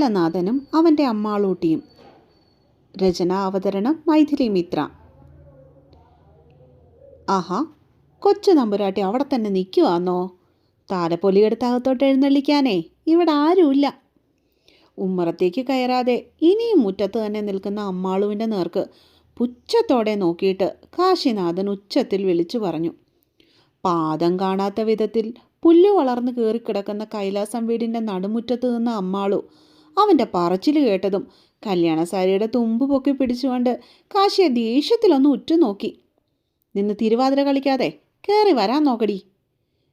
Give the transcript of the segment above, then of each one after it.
കാലനാഥനും അവൻ്റെ അമ്മാളൂട്ടിയും. രചന അവതരണം മൈഥിലി മിത്ര. ആഹാ, കൊച്ചു നമ്പുരാട്ടി അവിടെ തന്നെ നിൽക്കുവാന്നോ? താലപ്പൊലിയെടുത്ത് അകത്തോട്ട് എഴുന്നള്ളിക്കാനേ ഇവിടെ ആരുമില്ല. ഉമ്മറത്തേക്ക് കയറാതെ ഇനിയും മുറ്റത്ത് തന്നെ നിൽക്കുന്ന അമ്മാളുവിൻ്റെ നേർക്ക് പുച്ഛത്തോടെ നോക്കിയിട്ട് കാശിനാഥൻ ഉച്ചത്തിൽ വിളിച്ചു പറഞ്ഞു. പാദം കാണാത്ത വിധത്തിൽ പുല്ല് വളർന്ന് കയറിക്കിടക്കുന്ന കൈലാസം വീടിൻ്റെ നടുമുറ്റത്ത് നിന്ന അമ്മാളു അവൻ്റെ പറച്ചിൽ കേട്ടതും കല്യാണസാരിയുടെ തുമ്പ് പൊക്കി പിടിച്ചുകൊണ്ട് കാശിയെ ദേഷ്യത്തിലൊന്ന് ഉറ്റുനോക്കി. നിന്ന് തിരുവാതിര കളിക്കാതെ കയറി വരാൻ നോക്കടി.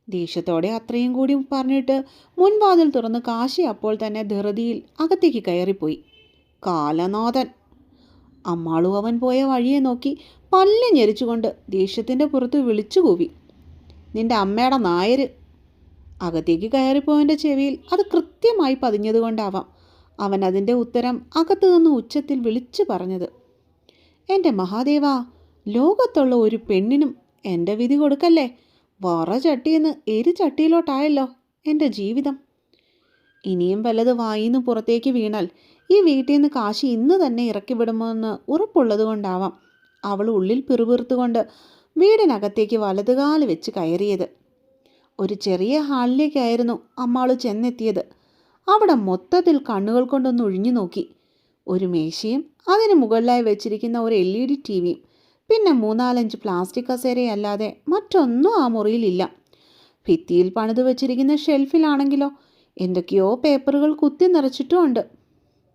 ദേഷ്യത്തോടെ അത്രയും കൂടി പറഞ്ഞിട്ട് മുൻവാതിൽ തുറന്ന് കാശി അപ്പോൾ തന്നെ ധൃതിയിൽ അകത്തേക്ക് കയറിപ്പോയി. കാലനാഥൻ! അമ്മാളു അവൻ പോയ വഴിയെ നോക്കി പല്ല് ഞെരിച്ചുകൊണ്ട് ദേഷ്യത്തിൻ്റെ പുറത്ത് വിളിച്ചു കൂവി. നിന്റെ അമ്മയുടെ നായര്! അകത്തേക്ക് കയറിപ്പോയവൻ്റെ ചെവിയിൽ അത് കൃത്യമായി പതിഞ്ഞതുകൊണ്ടാവാം അവൻ അതിൻ്റെ ഉത്തരം അകത്തു നിന്ന് ഉച്ചത്തിൽ വിളിച്ചു പറഞ്ഞത്. എൻ്റെ മഹാദേവാ, ലോകത്തുള്ള ഒരു പെണ്ണിനും എൻ്റെ വിധി കൊടുക്കല്ലേ. വറ ചട്ടിയെന്ന് എരി ചട്ടിയിലോട്ടായല്ലോ എൻ്റെ ജീവിതം. ഇനിയും വല്ലത് വായിന്ന് പുറത്തേക്ക് വീണാൽ ഈ വീട്ടിൽ നിന്ന് കാശി ഇന്ന് തന്നെ ഇറക്കി വിടുമെന്ന് ഉറപ്പുള്ളത് കൊണ്ടാവാം അവൾ ഉള്ളിൽ പിറുപിറുത്തുകൊണ്ട് വീടിനകത്തേക്ക് വലതുകാല് വെച്ച് കയറിയത്. ഒരു ചെറിയ ഹാളിലേക്കായിരുന്നു അമ്മാള് ചെന്നെത്തിയത്. അവിടെ മൊത്തത്തിൽ കണ്ണുകൾ കൊണ്ടൊന്ന് ഒഴിഞ്ഞു നോക്കി. ഒരു മേശയും അതിന് മുകളിലായി വെച്ചിരിക്കുന്ന ഒരു LED TVയും പിന്നെ 3-4 പ്ലാസ്റ്റിക് കസേരയല്ലാതെ മറ്റൊന്നും ആ മുറിയിലില്ല. ഭിത്തിയിൽ പണിത് വെച്ചിരിക്കുന്ന ഷെൽഫിലാണെങ്കിലോ എന്തൊക്കെയോ പേപ്പറുകൾ കുത്തി നിറച്ചിട്ടുമുണ്ട്.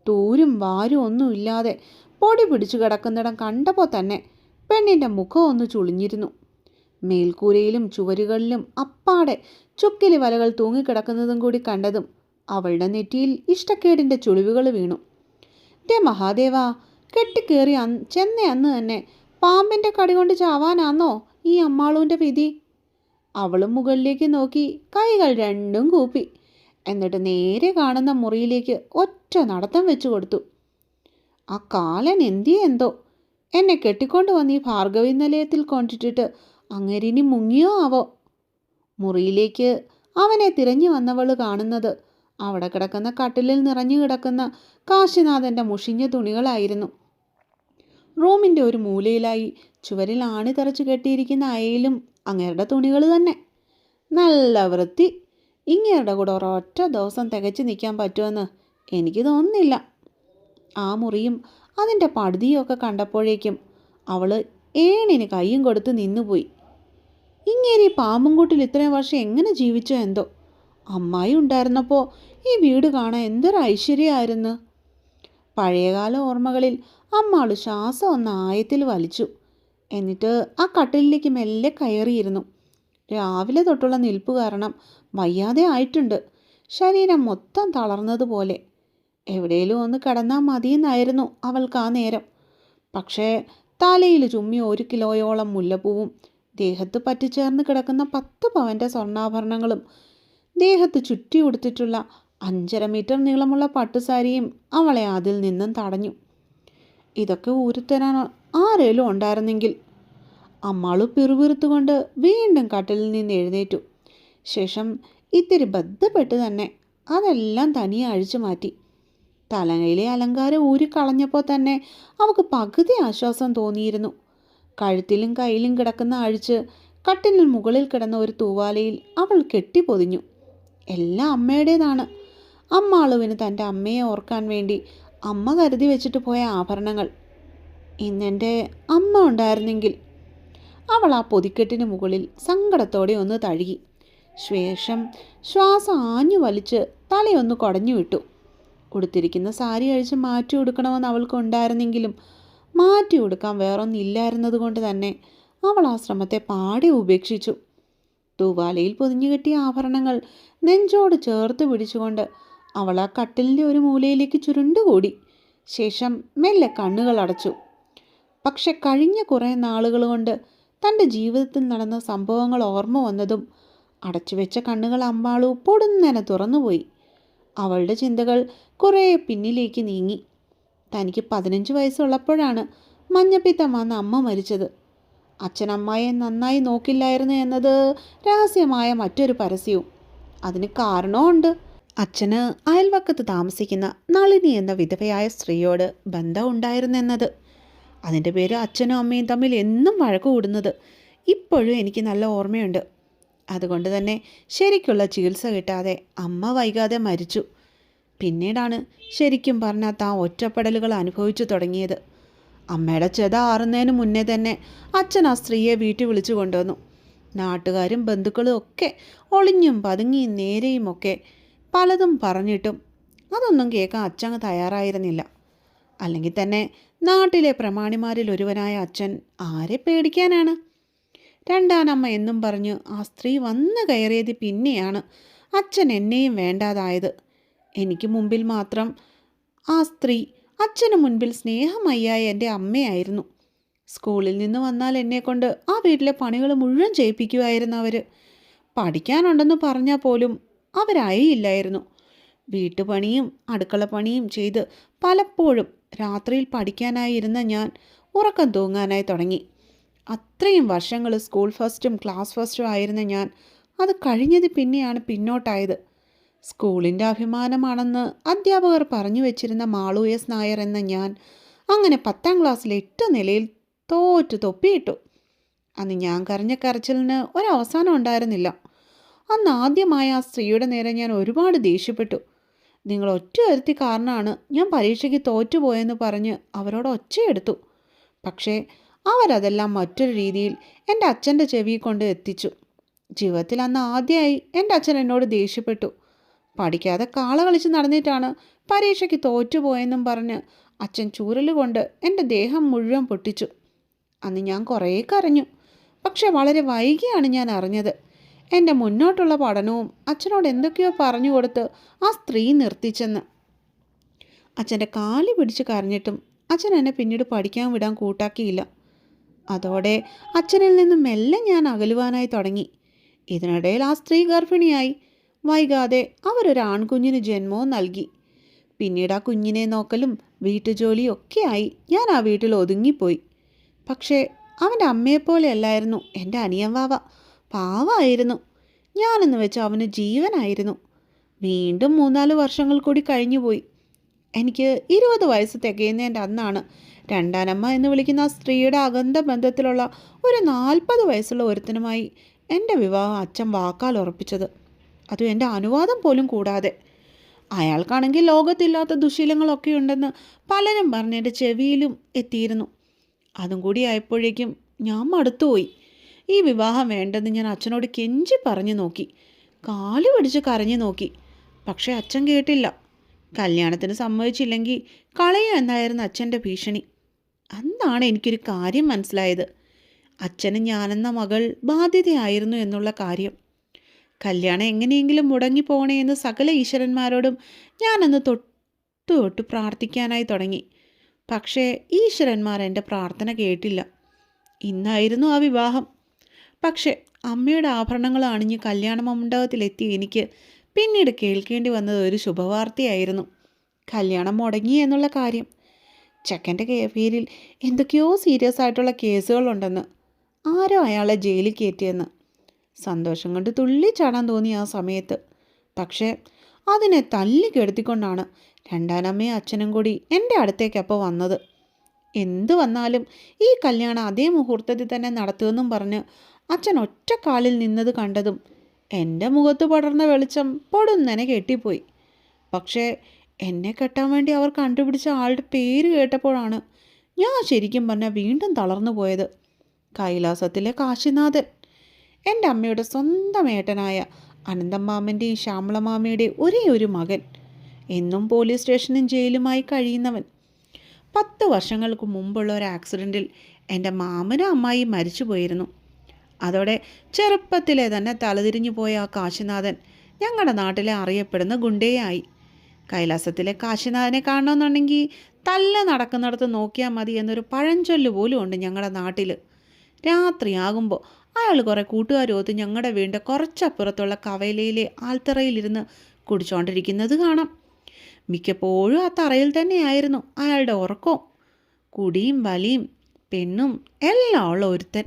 തൂരും വാരും ഒന്നുമില്ലാതെ പൊടി പിടിച്ചു കിടക്കുന്നിടം കണ്ടപ്പോൾ തന്നെ പെണ്ണിൻ്റെ മുഖം ഒന്ന് ചുളിഞ്ഞിരുന്നു. മേൽക്കൂരയിലും ചുവരുകളിലും അപ്പാടെ ചുക്കിലി വലകൾ തൂങ്ങിക്കിടക്കുന്നതും കൂടി കണ്ടതും അവളുടെ നെറ്റിയിൽ ഇഷ്ടക്കേടിൻ്റെ ചുളിവുകൾ വീണു. ദേ മഹാദേവാ, കെട്ടിക്കേറി ചെന്ന അന്ന് തന്നെ പാമ്പിൻ്റെ കടി കൊണ്ട് ചാവാനാന്നോ ഈ അമ്മാളൂൻ്റെ വിധി? അവളും മുകളിലേക്ക് നോക്കി കൈകൾ രണ്ടും കൂപ്പി. എന്നിട്ട് നേരെ കാണുന്ന മുറിയിലേക്ക് ഒറ്റ നടത്തം വെച്ചു കൊടുത്തു. ആ കാലൻ എന്തോ എന്നെ കെട്ടിക്കൊണ്ട് വന്ന് ഈ ഭാർഗവി നിലയത്തിൽ കൊണ്ടിട്ടിട്ട് അങ്ങേരിനി മുങ്ങിയോ ആവോ. മുറിയിലേക്ക് അവനെ തിരഞ്ഞു വന്നവൾ കാണുന്നത് അവിടെ കിടക്കുന്ന കട്ടിലിൽ നിറഞ്ഞു കിടക്കുന്ന കാശിനാഥൻ്റെ മുഷിഞ്ഞ തുണികളായിരുന്നു. റൂമിൻ്റെ ഒരു മൂലയിലായി ചുവരിൽ ആണി തറച്ചു കെട്ടിയിരിക്കുന്ന അയയിലും അങ്ങേരുടെ തുണികൾ തന്നെ. നല്ല വൃത്തി. ഇങ്ങേരുടെ കൂടെ ഒരൊറ്റ ദിവസം തികച്ചു നിൽക്കാൻ പറ്റുമെന്ന് എനിക്ക് തോന്നുന്നില്ല. ആ മുറിയും അതിൻ്റെ പടുതിയൊക്കെ കണ്ടപ്പോഴേക്കും അവൾ ഏണിന് കയ്യും കൊടുത്ത് നിന്നുപോയി. ഇങ്ങേരി പാമ്പുംകൂട്ടിൽ ഇത്രയും വർഷം എങ്ങനെ ജീവിച്ചോ എന്തോ. അമ്മായി ഉണ്ടായിരുന്നപ്പോൾ ഈ വീട് കാണാൻ എന്തൊരു ഐശ്വര്യമായിരുന്നു. പഴയകാല ഓർമ്മകളിൽ അമ്മാള് ശ്വാസം ഒന്ന് ആയത്തിൽ വലിച്ചു. എന്നിട്ട് ആ കട്ടിലിലേക്ക് മെല്ലെ കയറിയിരുന്നു. രാവിലെ തൊട്ടുള്ള നിൽപ്പ് കാരണം വയ്യാതെ ആയിട്ടുണ്ട്. ശരീരം മൊത്തം തളർന്നതുപോലെ. എവിടെയെങ്കിലും ഒന്ന് കിടന്നാൽ മതിയെന്നായിരുന്നു അവൾക്ക് ആ നേരം. പക്ഷേ തലയിൽ ചുമ്മി 1 കിലോയോളം മുല്ലപ്പൂവും ദേഹത്ത് പറ്റിച്ചേർന്ന് കിടക്കുന്ന 10 പവൻ്റെ സ്വർണ്ണാഭരണങ്ങളും ദേഹത്ത് ചുറ്റി ഉടുത്തിട്ടുള്ള 5.5 മീറ്റർ നീളമുള്ള പട്ടുസാരിയും അവളെ അതിൽ നിന്നും തടഞ്ഞു. ഇതൊക്കെ ഊരിത്തരാൻ ആരേലും ഉണ്ടായിരുന്നെങ്കിൽ. അമ്മാളു പിറുപിറുത്തുകൊണ്ട് വീണ്ടും കട്ടിലിൽ നിന്ന് എഴുന്നേറ്റു. ശേഷം ഇത്തിരി ബന്ധപ്പെട്ട് തന്നെ അതെല്ലാം തനിയെ അഴിച്ചു മാറ്റി. തലയിലെ അലങ്കാരം ഊരിക്കളഞ്ഞപ്പോൾ തന്നെ അവൾക്ക് പകുതി ആശ്വാസം തോന്നിയിരുന്നു. കഴുത്തിലും കയ്യിലും കിടക്കുന്ന അഴിച്ച് കട്ടിലിന് മുകളിൽ കിടന്ന ഒരു തൂവാലയിൽ അവൾ കെട്ടിപ്പൊതിഞ്ഞു. എല്ലാം അമ്മയുടേതാണ്. അമ്മാളുവിന് തൻ്റെ അമ്മയെ ഓർക്കാൻ വേണ്ടി അമ്മ കരുതി വെച്ചിട്ട് പോയ ആഭരണങ്ങൾ. ഇന്നെൻ്റെ അമ്മ ഉണ്ടായിരുന്നെങ്കിൽ. അവൾ ആ പൊതിക്കെട്ടിന് മുകളിൽ സങ്കടത്തോടെ ഒന്ന് തഴുകി. ശേഷം ശ്വാസം ആഞ്ഞു വലിച്ച് തലയൊന്ന് കുടഞ്ഞു വിട്ടു. ഉടുത്തിരിക്കുന്ന സാരി അഴിച്ച് മാറ്റി ഉടുക്കണമെന്ന് അവൾക്കുണ്ടായിരുന്നെങ്കിലും മാറ്റി ഉടുക്കാൻ വേറൊന്നില്ലായിരുന്നത് കൊണ്ട് തന്നെ അവൾ ആ ശ്രമത്തെ പാടെ ഉപേക്ഷിച്ചു. തൂവാലയിൽ പൊതിഞ്ഞു കെട്ടിയ ആഭരണങ്ങൾ നെഞ്ചോട് ചേർത്ത് പിടിച്ചുകൊണ്ട് അവൾ ആ കട്ടിലിൻ്റെ ഒരു മൂലയിലേക്ക് ചുരുണ്ടുകൂടി. ശേഷം മെല്ലെ കണ്ണുകൾ അടച്ചു. പക്ഷെ കഴിഞ്ഞ കുറേ നാളുകൾ കൊണ്ട് തൻ്റെ ജീവിതത്തിൽ നടന്ന സംഭവങ്ങൾ ഓർമ്മ വന്നതും അടച്ചുവെച്ച കണ്ണുകൾ അമ്മാളു പൊടുന്നനെ തുറന്നുപോയി. അവളുടെ ചിന്തകൾ കുറേ പിന്നിലേക്ക് നീങ്ങി. തനിക്ക് 15 വയസ്സുള്ളപ്പോഴാണ് മഞ്ഞപ്പിത്തം വന്ന അമ്മ മരിച്ചത്. അച്ഛനമ്മയെ നന്നായി നോക്കില്ലായിരുന്നു എന്നത് രഹസ്യമായ മറ്റൊരു പരസ്യവും. അതിന് കാരണമുണ്ട്. അച്ഛന് അയൽവക്കത്ത് താമസിക്കുന്ന നളിനി എന്ന വിധവയായ സ്ത്രീയോട് ബന്ധം ഉണ്ടായിരുന്നെന്നത്. അതിൻ്റെ പേര് അച്ഛനും അമ്മയും തമ്മിൽ എന്നും വഴക്ക് കൂടുന്നത് ഇപ്പോഴും എനിക്ക് നല്ല ഓർമ്മയുണ്ട്. അതുകൊണ്ട് തന്നെ ശരിക്കുള്ള ചികിത്സ കിട്ടാതെ അമ്മ വൈകാതെ മരിച്ചു. പിന്നീടാണ് ശരിക്കും പറഞ്ഞാൽ താൻ ഒറ്റപ്പെടലുകൾ അനുഭവിച്ചു തുടങ്ങിയത്. അമ്മയുടെ ചെത ആറുന്നതിന് മുന്നേ തന്നെ അച്ഛൻ ആ സ്ത്രീയെ വീട്ടിൽ വിളിച്ചു കൊണ്ടുവന്നു. നാട്ടുകാരും ബന്ധുക്കളും ഒക്കെ ഒളിഞ്ഞും പതുങ്ങിയും നേരെയും ഒക്കെ പലതും പറഞ്ഞിട്ടും അതൊന്നും കേൾക്കാൻ അച്ഛൻ തയ്യാറായിരുന്നില്ല. അല്ലെങ്കിൽ തന്നെ നാട്ടിലെ പ്രമാണിമാരിൽ ഒരുവനായ അച്ഛൻ ആരെ പേടിക്കാനാണ്? രണ്ടാനമ്മ എന്നും പറഞ്ഞ് ആ സ്ത്രീ വന്നു കയറിയത് പിന്നെയാണ് അച്ഛൻ എന്നെയും വേണ്ടാതായത്. എനിക്ക് മുമ്പിൽ മാത്രം ആ സ്ത്രീ അച്ഛന് മുൻപിൽ സ്നേഹമയ്യായ എൻ്റെ അമ്മയായിരുന്നു. സ്കൂളിൽ നിന്ന് വന്നാൽ എന്നെക്കൊണ്ട് ആ വീട്ടിലെ പണികൾ മുഴുവൻ ചെയ്യിപ്പിക്കുമായിരുന്നു അവർ. പഠിക്കാനുണ്ടെന്ന് പറഞ്ഞാൽ പോലും അവരയയില്ലായിരുന്നു. വീട്ടുപണിയും അടുക്കളപ്പണിയും ചെയ്ത് പലപ്പോഴും രാത്രിയിൽ പഠിക്കാനായി ഇരുന്ന ഞാൻ ഉറക്കം തൂങ്ങാനായി തുടങ്ങി. അത്രയും വർഷങ്ങൾ സ്കൂൾ ഫസ്റ്റും ക്ലാസ് ഫസ്റ്റും ആയിരുന്ന ഞാൻ അത് കഴിഞ്ഞത് പിന്നെയാണ് പിന്നോട്ടായത്. സ്കൂളിൻ്റെ അഭിമാനമാണെന്ന് അധ്യാപകർ പറഞ്ഞു വെച്ചിരുന്ന മാളു എസ് നായർ എന്ന ഞാൻ അങ്ങനെ 10ാം ക്ലാസ്സിൽ 8 നിലയിൽ തോറ്റു തൊപ്പിയിട്ടു. അന്ന് ഞാൻ കരഞ്ഞ കരച്ചിലിന് ഒരവസാനം ഉണ്ടായിരുന്നില്ല. അന്ന് ആദ്യമായി ആ സ്ത്രീയുടെ നേരെ ഞാൻ ഒരുപാട് ദേഷ്യപ്പെട്ടു. നിങ്ങൾ ഒറ്റ ഒരുത്തി കാരണമാണ് ഞാൻ പരീക്ഷയ്ക്ക് തോറ്റുപോയെന്ന് പറഞ്ഞ് അവരോട് ഒച്ചയെടുത്തു. പക്ഷേ അവരതെല്ലാം മറ്റൊരു രീതിയിൽ എൻ്റെ അച്ഛൻ്റെ ചെവി കൊണ്ട് എത്തിച്ചു. ജീവിതത്തിൽ അന്ന് ആദ്യമായി എൻ്റെ അച്ഛൻ എന്നോട് ദേഷ്യപ്പെട്ടു. പഠിക്കാതെ കാള കളിച്ച് നടന്നിട്ടാണ് പരീക്ഷയ്ക്ക് തോറ്റുപോയെന്നും പറഞ്ഞ് അച്ഛൻ ചൂരലുകൊണ്ട് എൻ്റെ ദേഹം മുഴുവൻ പൊട്ടിച്ചു. അന്ന് ഞാൻ കുറേ കരഞ്ഞു. പക്ഷെ വളരെ വൈകിയാണ് ഞാൻ അറിഞ്ഞത് എൻ്റെ മുന്നോട്ടുള്ള പഠനവും അച്ഛനോട് എന്തൊക്കെയോ പറഞ്ഞു കൊടുത്ത് ആ സ്ത്രീ നിർത്തിച്ചെന്ന്. അച്ഛൻ്റെ കാലി പിടിച്ച് കരഞ്ഞിട്ടും അച്ഛൻ എന്നെ പിന്നീട് പഠിക്കാൻ വിടാൻ കൂട്ടാക്കിയില്ല. അതോടെ അച്ഛനിൽ നിന്നും മെല്ലെ ഞാൻ അകലുവാനായി തുടങ്ങി. ഇതിനിടയിൽ ആ സ്ത്രീ ഗർഭിണിയായി. വൈകാതെ അവരൊരു ആൺകുഞ്ഞിന് ജന്മവും നൽകി. പിന്നീട് ആ കുഞ്ഞിനെ നോക്കലും വീട്ടുജോലിയും ഒക്കെയായി ഞാൻ ആ വീട്ടിൽ ഒതുങ്ങിപ്പോയി. പക്ഷേ അവൻ്റെ അമ്മയെപ്പോലെ അല്ലായിരുന്നു എൻ്റെ അനിയൻ വാവ. പാവമായിരുന്നു. ഞാനെന്ന് വെച്ചാൽ അവന് ജീവനായിരുന്നു. വീണ്ടും 3-4 വർഷങ്ങൾ കൂടി കഴിഞ്ഞുപോയി. എനിക്ക് 20 വയസ്സ് തികയുന്നതിൻ്റെ അന്നാണ് രണ്ടാനമ്മ എന്ന് വിളിക്കുന്ന ആ സ്ത്രീയുടെ അകന്ത ബന്ധത്തിലുള്ള ഒരു 40 വയസ്സുള്ള ഒരുത്തനുമായി എൻ്റെ വിവാഹം അച്ഛൻ വാക്കാൽ ഉറപ്പിച്ചത്. അതും എൻ്റെ അനുവാദം പോലും കൂടാതെ. അയാൾക്കാണെങ്കിൽ ലോകത്തില്ലാത്ത ദുശീലങ്ങളൊക്കെ ഉണ്ടെന്ന് പലരും പറഞ്ഞ് എൻ്റെ ചെവിയിലും എത്തിയിരുന്നു. അതും കൂടി ആയപ്പോഴേക്കും ഞാൻ മടുത്തുപോയി. ഈ വിവാഹം വേണ്ടെന്ന് ഞാൻ അച്ഛനോട് കെഞ്ചി പറഞ്ഞു നോക്കി. കാല് പിടിച്ച് കരഞ്ഞു നോക്കി. പക്ഷേ അച്ഛൻ കേട്ടില്ല. കല്യാണത്തിന് സമ്മതിച്ചില്ലെങ്കിൽ കളയുക എന്നായിരുന്നു അച്ഛൻ്റെ ഭീഷണി. അന്നാണ് എനിക്കൊരു കാര്യം മനസ്സിലായത്. അച്ഛന് ഞാനെന്ന മകൾ ബാധ്യതയായിരുന്നു എന്നുള്ള കാര്യം. കല്യാണം എങ്ങനെയെങ്കിലും മുടങ്ങിപ്പോണേ എന്ന് സകല ഈശ്വരന്മാരോടും ഞാനന്ന് തൊട്ട് പ്രാർത്ഥിക്കാനായി തുടങ്ങി. പക്ഷേ ഈശ്വരന്മാർ എൻ്റെ പ്രാർത്ഥന കേട്ടില്ല. ഇന്നായിരുന്നു ആ വിവാഹം. പക്ഷേ അമ്മയുടെ ആഭരണങ്ങൾ അണിഞ്ഞ് കല്യാണ മണ്ഡപത്തിലെത്തി എനിക്ക് പിന്നീട് കേൾക്കേണ്ടി വന്നത് ഒരു ശുഭവാർത്തയായിരുന്നു. കല്യാണം മുടങ്ങി എന്നുള്ള കാര്യം. ചെക്കൻ്റെ പേരിൽ എന്തൊക്കെയോ സീരിയസ് ആയിട്ടുള്ള കേസുകളുണ്ടെന്ന്, ആരോ അയാളെ ജയിലിൽ കയറ്റിയെന്ന്. സന്തോഷം കൊണ്ട് തുള്ളിച്ചാടാൻ തോന്നി ആ സമയത്ത്. പക്ഷേ അതിനെ തല്ലി കെടുത്തിക്കൊണ്ടാണ് രണ്ടാനമ്മയും അച്ഛനും കൂടി എൻ്റെ അടുത്തേക്കപ്പോൾ വന്നത്. എന്തു വന്നാലും ഈ കല്യാണം അതേ മുഹൂർത്തത്തിൽ തന്നെ നടത്തുമെന്നും പറഞ്ഞ് അച്ഛൻ ഒറ്റക്കാലിൽ നിന്നത് കണ്ടതും എൻ്റെ മുഖത്ത് പടർന്ന വെളിച്ചം പൊടുന്നനെ കെട്ടിപ്പോയി. പക്ഷേ എന്നെ കെട്ടാൻ വേണ്ടി അവർ കണ്ടുപിടിച്ച ആളുടെ പേര് കേട്ടപ്പോഴാണ് ഞാൻ ശരിക്കും പറഞ്ഞാൽ വീണ്ടും തളർന്നു പോയത്. കൈലാസത്തിലെ കാശിനാഥൻ, എൻ്റെ അമ്മയുടെ സ്വന്തം ഏട്ടനായ അനന്തമാമൻ്റെയും ശ്യാമളമാമയുടെയും ഒരേ ഒരു മകൻ, എന്നും പോലീസ് സ്റ്റേഷനും ജയിലുമായി കഴിയുന്നവൻ. 10 വർഷങ്ങൾക്ക് മുമ്പുള്ള ഒരു ആക്സിഡൻറ്റിൽ എൻ്റെ മാമനും അമ്മായി മരിച്ചു പോയിരുന്നു. അതോടെ ചെറുപ്പത്തിലെ തന്നെ തലതിരിഞ്ഞു പോയ ആ കാശിനാഥൻ ഞങ്ങളുടെ നാട്ടിലെ അറിയപ്പെടുന്ന ഗുണ്ടയായി. കൈലാസത്തിലെ കാശിനാഥനെ കാണണമെന്നുണ്ടെങ്കിൽ തല്ല നടക്കുന്നിടത്ത് നോക്കിയാൽ മതി എന്നൊരു പഴഞ്ചൊല്ല് പോലും ഉണ്ട് ഞങ്ങളുടെ നാട്ടിൽ. രാത്രിയാകുമ്പോൾ അയാൾ കുറേ കൂട്ടുകാരൊത്ത് ഞങ്ങളുടെ വീടിൻ്റെ കുറച്ചപ്പുറത്തുള്ള കവലയിലെ ആൽത്തറയിലിരുന്ന് കുടിച്ചുകൊണ്ടിരിക്കുന്നത് കാണാം. മിക്കപ്പോഴും ആ തറയിൽ തന്നെയായിരുന്നു അയാളുടെ ഉറക്കവും. കുടിയും വലിയും പെണ്ണും എല്ലാം ഉള്ള ഒരുത്തൻ.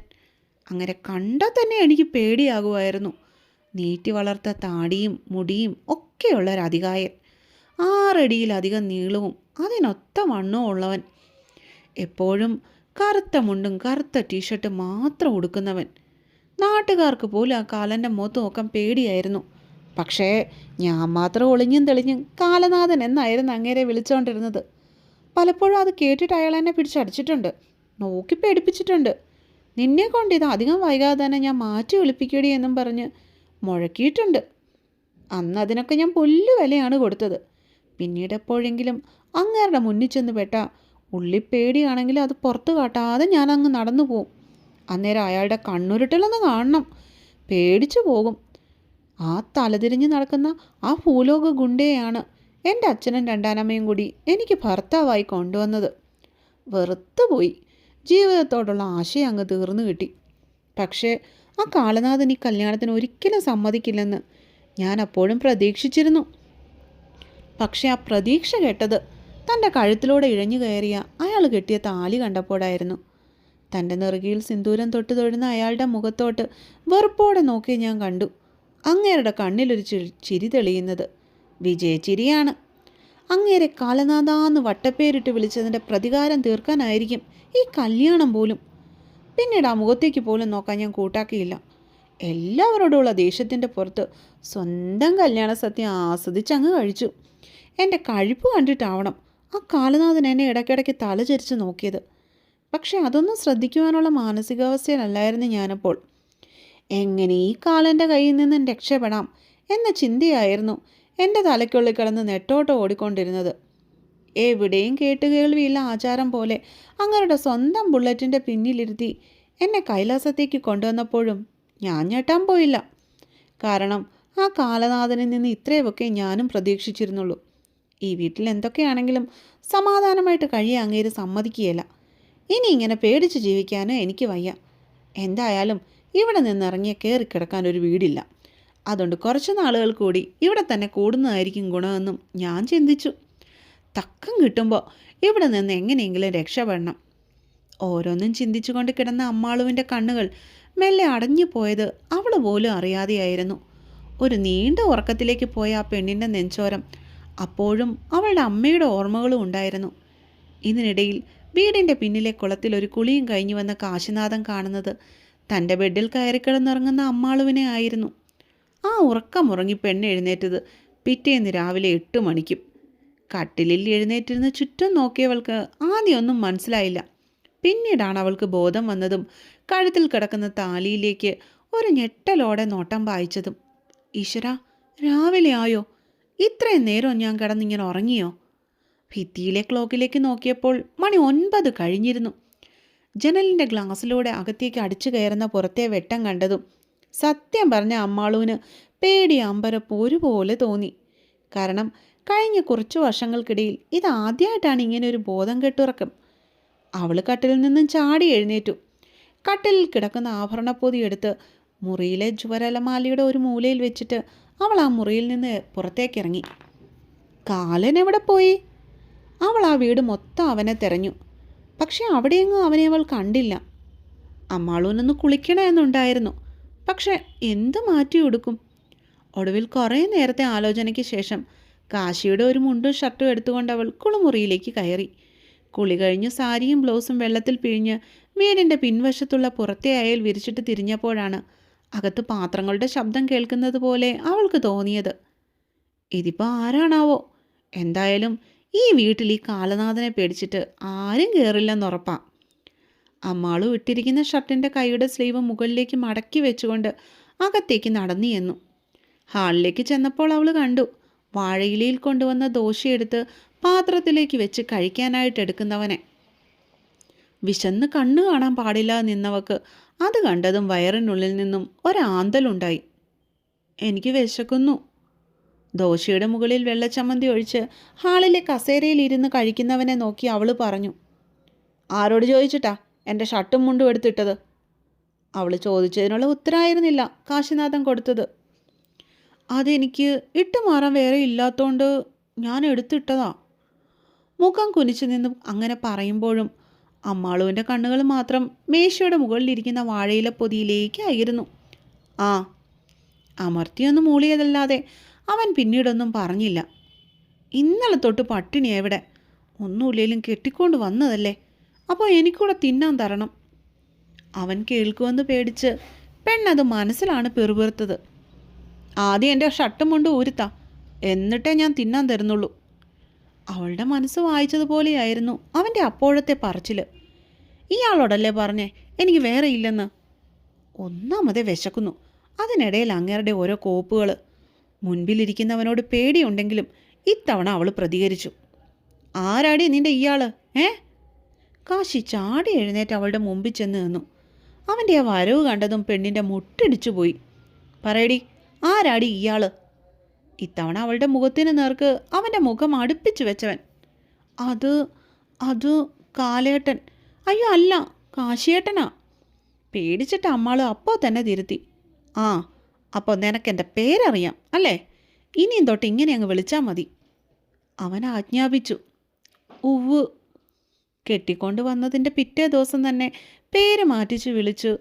അങ്ങനെ കണ്ടാൽ തന്നെ എനിക്ക് പേടിയാകുമായിരുന്നു. നീട്ടി വളർത്ത താടിയും മുടിയും ഒക്കെ പക്കയുള്ളൊരധികായൻ. 6 അടിയിലധികം നീളവും അതിനൊത്ത വണ്ണവും ഉള്ളവൻ. എപ്പോഴും കറുത്ത മുണ്ടും കറുത്ത ടീഷർട്ട് മാത്രം ഉടുക്കുന്നവൻ. നാട്ടുകാർക്ക് പോലും ആ കാലൻ്റെ മുഖത്ത് നോക്കാൻ പേടിയായിരുന്നു. പക്ഷേ ഞാൻ മാത്രം ഒളിഞ്ഞും തെളിഞ്ഞും കാലനാഥൻ എന്നായിരുന്നു അങ്ങേരെ വിളിച്ചുകൊണ്ടിരുന്നത്. പലപ്പോഴും അത് കേട്ടിട്ട് അയാൾ എന്നെ പിടിച്ചടിച്ചിട്ടുണ്ട്, നോക്കി പേടിപ്പിച്ചിട്ടുണ്ട്. നിന്നെ കൊണ്ട് ഇത് അധികം വൈകാതെ തന്നെ ഞാൻ മാറ്റി വിളിപ്പിക്കടി എന്നും പറഞ്ഞ് മുഴക്കിയിട്ടുണ്ട്. അന്ന് അതിനൊക്കെ ഞാൻ പുല്ല് വിലയാണ് കൊടുത്തത്. പിന്നീട് എപ്പോഴെങ്കിലും അങ്ങേരുടെ മുന്നിൽ ചെന്ന് പെട്ട ഉള്ളിപ്പേടിയാണെങ്കിൽ അത് പുറത്തു കാട്ടാതെ ഞാൻ അങ്ങ് നടന്നു പോവും. അന്നേരം അയാളുടെ കണ്ണുരുട്ടലൊന്ന് കാണണം, പേടിച്ചു പോകും. ആ തലതിരിഞ്ഞ് നടക്കുന്ന ആ ഭൂലോക ഗുണ്ടയെയാണ് എൻ്റെ അച്ഛനും രണ്ടാനമ്മയും കൂടി എനിക്ക് ഭർത്താവായി കൊണ്ടുവന്നത്. വെറുത്തുപോയി. ജീവിതത്തോടുള്ള ആശയം അങ്ങ് തീർന്നു കിട്ടി. പക്ഷേ ആ കാലനാഥൻ ഈ കല്യാണത്തിന് ഒരിക്കലും സമ്മതിക്കില്ലെന്ന് ഞാൻ അപ്പോഴും പ്രതീക്ഷിച്ചിരുന്നു. പക്ഷെ ആ പ്രതീക്ഷ കേട്ടത് തൻ്റെ കഴുത്തിലൂടെ ഇഴഞ്ഞു കയറിയ അയാൾ കെട്ടിയ താലി കണ്ടപ്പോഴായിരുന്നു. തൻ്റെ നെറുകയിൽ സിന്ദൂരം തൊട്ട് തൊഴുന്ന അയാളുടെ മുഖത്തോട്ട് വെറുപ്പോടെ നോക്കി ഞാൻ കണ്ടു. അങ്ങേരുടെ കണ്ണിലൊരു ചിരി തെളിയുന്നത് വിജയച്ചിരിയാണ്. അങ്ങേരെ കാലനാഥാന്ന് വട്ടപ്പേരിട്ട് വിളിച്ചതിൻ്റെ പ്രതികാരം തീർക്കാനായിരിക്കും ഈ കല്യാണം പോലും. പിന്നീട് ആ മുഖത്തേക്ക് പോലും നോക്കാൻ ഞാൻ കൂട്ടാക്കിയില്ല. എല്ലാവരോടുമുള്ള ദേഷ്യത്തിൻ്റെ പുറത്ത് സ്വന്തം കല്യാണ സത്യം ആസ്വദിച്ചങ്ങ് കഴിച്ചു. എൻ്റെ കഴിപ്പ് കണ്ടിട്ടാവണം ആ കാലനാഥൻ എന്നെ ഇടയ്ക്കിടയ്ക്ക് തലചരിച്ച് നോക്കിയത്. പക്ഷെ അതൊന്നും ശ്രദ്ധിക്കുവാനുള്ള മാനസികാവസ്ഥയിലല്ലായിരുന്നു ഞാനപ്പോൾ. എങ്ങനെ ഈ കാലൻ്റെ കയ്യിൽ നിന്നും രക്ഷപ്പെടാം എന്ന ചിന്തയായിരുന്നു എൻ്റെ തലയ്ക്കുള്ളിൽ കിടന്ന് നെട്ടോട്ട് ഓടിക്കൊണ്ടിരുന്നത്. എവിടെയും കേട്ടുകേൾവിയില്ല ആചാരം പോലെ അങ്ങരുടെ സ്വന്തം ബുള്ളറ്റിൻ്റെ പിന്നിലിരുത്തി എന്നെ കൈലാസത്തേക്ക് കൊണ്ടുവന്നപ്പോഴും ഞാൻ ഞെട്ടാൻ പോയില്ല. കാരണം ആ കാലനാഥനിൽ നിന്ന് ഇത്രയൊക്കെ ഞാനും പ്രതീക്ഷിച്ചിരുന്നുള്ളൂ. ഈ വീട്ടിൽ എന്തൊക്കെയാണെങ്കിലും സമാധാനമായിട്ട് കഴിയാൻ അങ്ങേര് സമ്മതിക്കുകയില്ല. ഇനി ഇങ്ങനെ പേടിച്ച് ജീവിക്കാനും എനിക്ക് വയ്യ. എന്തായാലും ഇവിടെ നിന്നിറങ്ങിയ കയറിക്കിടക്കാൻ ഒരു വീടില്ല. അതുകൊണ്ട് കുറച്ച് നാളുകൾ കൂടി ഇവിടെ തന്നെ കൂടുന്നതായിരിക്കും ഗുണമെന്നും ഞാൻ ചിന്തിച്ചു. തക്കം കിട്ടുമ്പോൾ ഇവിടെ നിന്ന് എങ്ങനെയെങ്കിലും രക്ഷപ്പെടണം. ഓരോന്നും ചിന്തിച്ചു കൊണ്ട് കിടന്ന അമ്മാളുവിൻ്റെ കണ്ണുകൾ മെല്ലെ അടഞ്ഞു പോയത് അവൾ പോലും അറിയാതെയായിരുന്നു. ഒരു നീണ്ട ഉറക്കത്തിലേക്ക് പോയ ആ പെണ്ണിൻ്റെ നെഞ്ചോരം അപ്പോഴും അവളുടെ അമ്മയുടെ ഓർമ്മകളും ഉണ്ടായിരുന്നു. ഇതിനിടയിൽ വീടിൻ്റെ പിന്നിലെ കുളത്തിൽ ഒരു കുളിയും കഴിഞ്ഞു വന്ന കാശിനാഥൻ കാണുന്നത് തൻ്റെ ബെഡിൽ കയറിക്കിടന്നിറങ്ങുന്ന അമ്മാളുവിനെ ആയിരുന്നു. ആ ഉറക്കമുറങ്ങി പെണ്ണ് എഴുന്നേറ്റത് പിറ്റേന്ന് രാവിലെ 8 മണിക്കും. കട്ടിലിൽ എഴുന്നേറ്റിരുന്ന് ചുറ്റും നോക്കിയവൾക്ക് ആദ്യമൊന്നും മനസ്സിലായില്ല. പിന്നീടാണ് അവൾക്ക് ബോധം വന്നതും കഴുത്തിൽ കിടക്കുന്ന താലിയിലേക്ക് ഒരു ഞെട്ടലോടെ നോട്ടം പായിച്ചതും. ഈശ്വരാ, രാവിലെ ആയോ? ഇത്രയും നേരം ഞാൻ കിടന്നിങ്ങനെ ഉറങ്ങിയോ? ഭിത്തിയിലെ ക്ലോക്കിലേക്ക് നോക്കിയപ്പോൾ മണി 9 കഴിഞ്ഞിരുന്നു. ജനലിൻ്റെ ഗ്ലാസ്സിലൂടെ അകത്തേക്ക് അടിച്ചു കയറുന്ന പുറത്തെ വെട്ടം കണ്ടതും സത്യം പറഞ്ഞ അമ്മാളുവിന് പേടി അമ്പരപ്പ് ഒരുപോലെ തോന്നി. കാരണം കഴിഞ്ഞ കുറച്ചു വർഷങ്ങൾക്കിടയിൽ ഇതാദ്യമായിട്ടാണ് ഇങ്ങനെ ഒരു ബോധം കെട്ടുറക്കം. അവൾ കട്ടിലിൽ നിന്നും ചാടി എഴുന്നേറ്റു. കട്ടിലിൽ കിടക്കുന്ന ആഭരണപ്പൊതി എടുത്ത് മുറിയിലെ ജ്വരലമാലയുടെ ഒരു മൂലയിൽ വെച്ചിട്ട് അവൾ ആ മുറിയിൽ നിന്ന് പുറത്തേക്കിറങ്ങി. കാലൻ എവിടെ പോയി? അവൾ ആ വീട് മൊത്തം അവനെ തിരഞ്ഞു. പക്ഷെ അവിടെയെങ്ങും അവനെ അവൾ കണ്ടില്ല. അമ്മാളൂനൊന്ന് കുളിക്കണമെന്നുണ്ടായിരുന്നു. പക്ഷെ എന്ത് മാറ്റി കൊടുക്കും? ഒടുവിൽ കുറേ നേരത്തെ ആലോചനയ്ക്ക് ശേഷം കാശിയുടെ ഒരു മുണ്ടും ഷർട്ടും എടുത്തുകൊണ്ട് അവൾ കുളിമുറിയിലേക്ക് കയറി. കുളി കഴിഞ്ഞ് സാരിയും ബ്ലൗസും വെള്ളത്തിൽ പിഴിഞ്ഞ് വീടിൻ്റെ പിൻവശത്തുള്ള പുറത്തെ അയൽ വിരിച്ചിട്ട് തിരിഞ്ഞപ്പോഴാണ് അകത്ത് പാത്രങ്ങളുടെ ശബ്ദം കേൾക്കുന്നത് പോലെ അവൾക്ക് തോന്നിയത്. ഇതിപ്പോൾ ആരാണാവോ? എന്തായാലും ഈ വീട്ടിൽ ഈ കാലനാഥനെ പേടിച്ചിട്ട് ആരും കയറില്ലെന്നുറപ്പാ. അമ്മാളു ഇട്ടിരിക്കുന്ന ഷർട്ടിൻ്റെ കൈയുടെ സ്ലീവ് മുകളിലേക്ക് മടക്കി വെച്ചുകൊണ്ട് അകത്തേക്ക് നടന്നു ചെന്നു. ഹാളിലേക്ക് ചെന്നപ്പോൾ അവൾ കണ്ടു വാഴയിലയിൽ കൊണ്ടുവന്ന ദോശയെടുത്ത് പാത്രത്തിലേക്ക് വെച്ച് കഴിക്കാനായിട്ട് എടുക്കുന്നവനെ. വിശന്ന് കണ്ണു കാണാൻ പാടില്ല നിന്നവക്ക് അത് കണ്ടതും വയറിനുള്ളിൽ നിന്നും ഒരാന്തലുണ്ടായി. എനിക്ക് വിശക്കുന്നു. ദോശയുടെ മുകളിൽ വെള്ളച്ചമ്മന്തി ഒഴിച്ച് ഹാളിലെ കസേരയിൽ ഇരുന്ന് കഴിക്കുന്നവനെ നോക്കി അവൾ പറഞ്ഞു. ആരോട് ചോദിച്ചിട്ടാ എൻ്റെ ഷർട്ടും മുണ്ടും എടുത്തിട്ടത്? അവൾ ചോദിച്ചതിനുള്ള ഉത്തരമായിരുന്നില്ല കാശിനാഥൻ കൊടുത്തത്. അതെനിക്ക് ഇട്ടുമാറാൻ വേറെ ഇല്ലാത്തോണ്ട് ഞാൻ എടുത്തിട്ടതാ. മുഖം കുനിച്ചു നിന്ന് അങ്ങനെ പറയുമ്പോഴും അമ്മാളുവിൻ്റെ കണ്ണുകൾ മാത്രം മേശയുടെ മുകളിലിരിക്കുന്ന വാഴയില പൊതിയിലേക്കായിരുന്നു. ആ, അമർത്തിയൊന്ന് മൂളിയതല്ലാതെ അവൻ പിന്നീടൊന്നും പറഞ്ഞില്ല. ഇന്നലെ തൊട്ട് പട്ടിണി എവിടെ, ഒന്നുമില്ലേലും കെട്ടിക്കൊണ്ട് വന്നതല്ലേ, അപ്പോൾ എനിക്കൂടെ തിന്നാൻ തരണം. അവൻ കേൾക്കുമെന്ന് പേടിച്ച് പെണ്ണത് മനസ്സിലാണ് പെറുപെറുത്തത്. ആദ്യം എൻ്റെ ഷർട്ടും കൊണ്ട് ഊരുത്താ, എന്നിട്ടേ ഞാൻ തിന്നാൻ തരുന്നുള്ളൂ. അവളുടെ മനസ്സ് വായിച്ചതുപോലെയായിരുന്നു അവൻ്റെ അപ്പോഴത്തെ പറച്ചിൽ. ഇയാളോടല്ലേ പറഞ്ഞേ എനിക്ക് വേറെ ഇല്ലെന്ന്. ഒന്നാമതേ വിശക്കുന്നു, അതിനിടയിൽ അങ്ങേരുടെ ഓരോ കോപ്പുകൾ. മുൻപിലിരിക്കുന്നവനോട് പേടിയുണ്ടെങ്കിലും ഇത്തവണ അവൾ പ്രതികരിച്ചു. ആരാടി നിന്റെ ഇയാള്? കാശി ചാടി എഴുന്നേറ്റ് അവളുടെ മുമ്പിൽ ചെന്ന് നിന്നു. അവൻ്റെ ആ വരവ് കണ്ടതും പെണ്ണിൻ്റെ മുട്ടിടിച്ചു പോയി. പറയടി, ആരാടി ഇയാള്? ഇത്തവണ അവളുടെ മുഖത്തിന് നേർക്ക് അവൻ്റെ മുഖം അടുപ്പിച്ചു വെച്ചവൻ. അത് കാലേട്ടൻ. അയ്യോ അല്ല, കാശിയേട്ടനാ. പേടിച്ചിട്ട് അമ്മാൾ അപ്പോൾ തന്നെ തിരുത്തി. ആ, അപ്പോൾ നിനക്കെൻ്റെ പേരറിയാം അല്ലേ? ഇനിയും തൊട്ട് ഇങ്ങനെ അങ്ങ് വിളിച്ചാൽ മതി. അവൻ ആജ്ഞാപിച്ചു. ഉവ്വ്. കെട്ടിക്കൊണ്ട് വന്നതിൻ്റെ പിറ്റേ ദിവസം തന്നെ പേര് മാറ്റിച്ച് വിളിച്ചു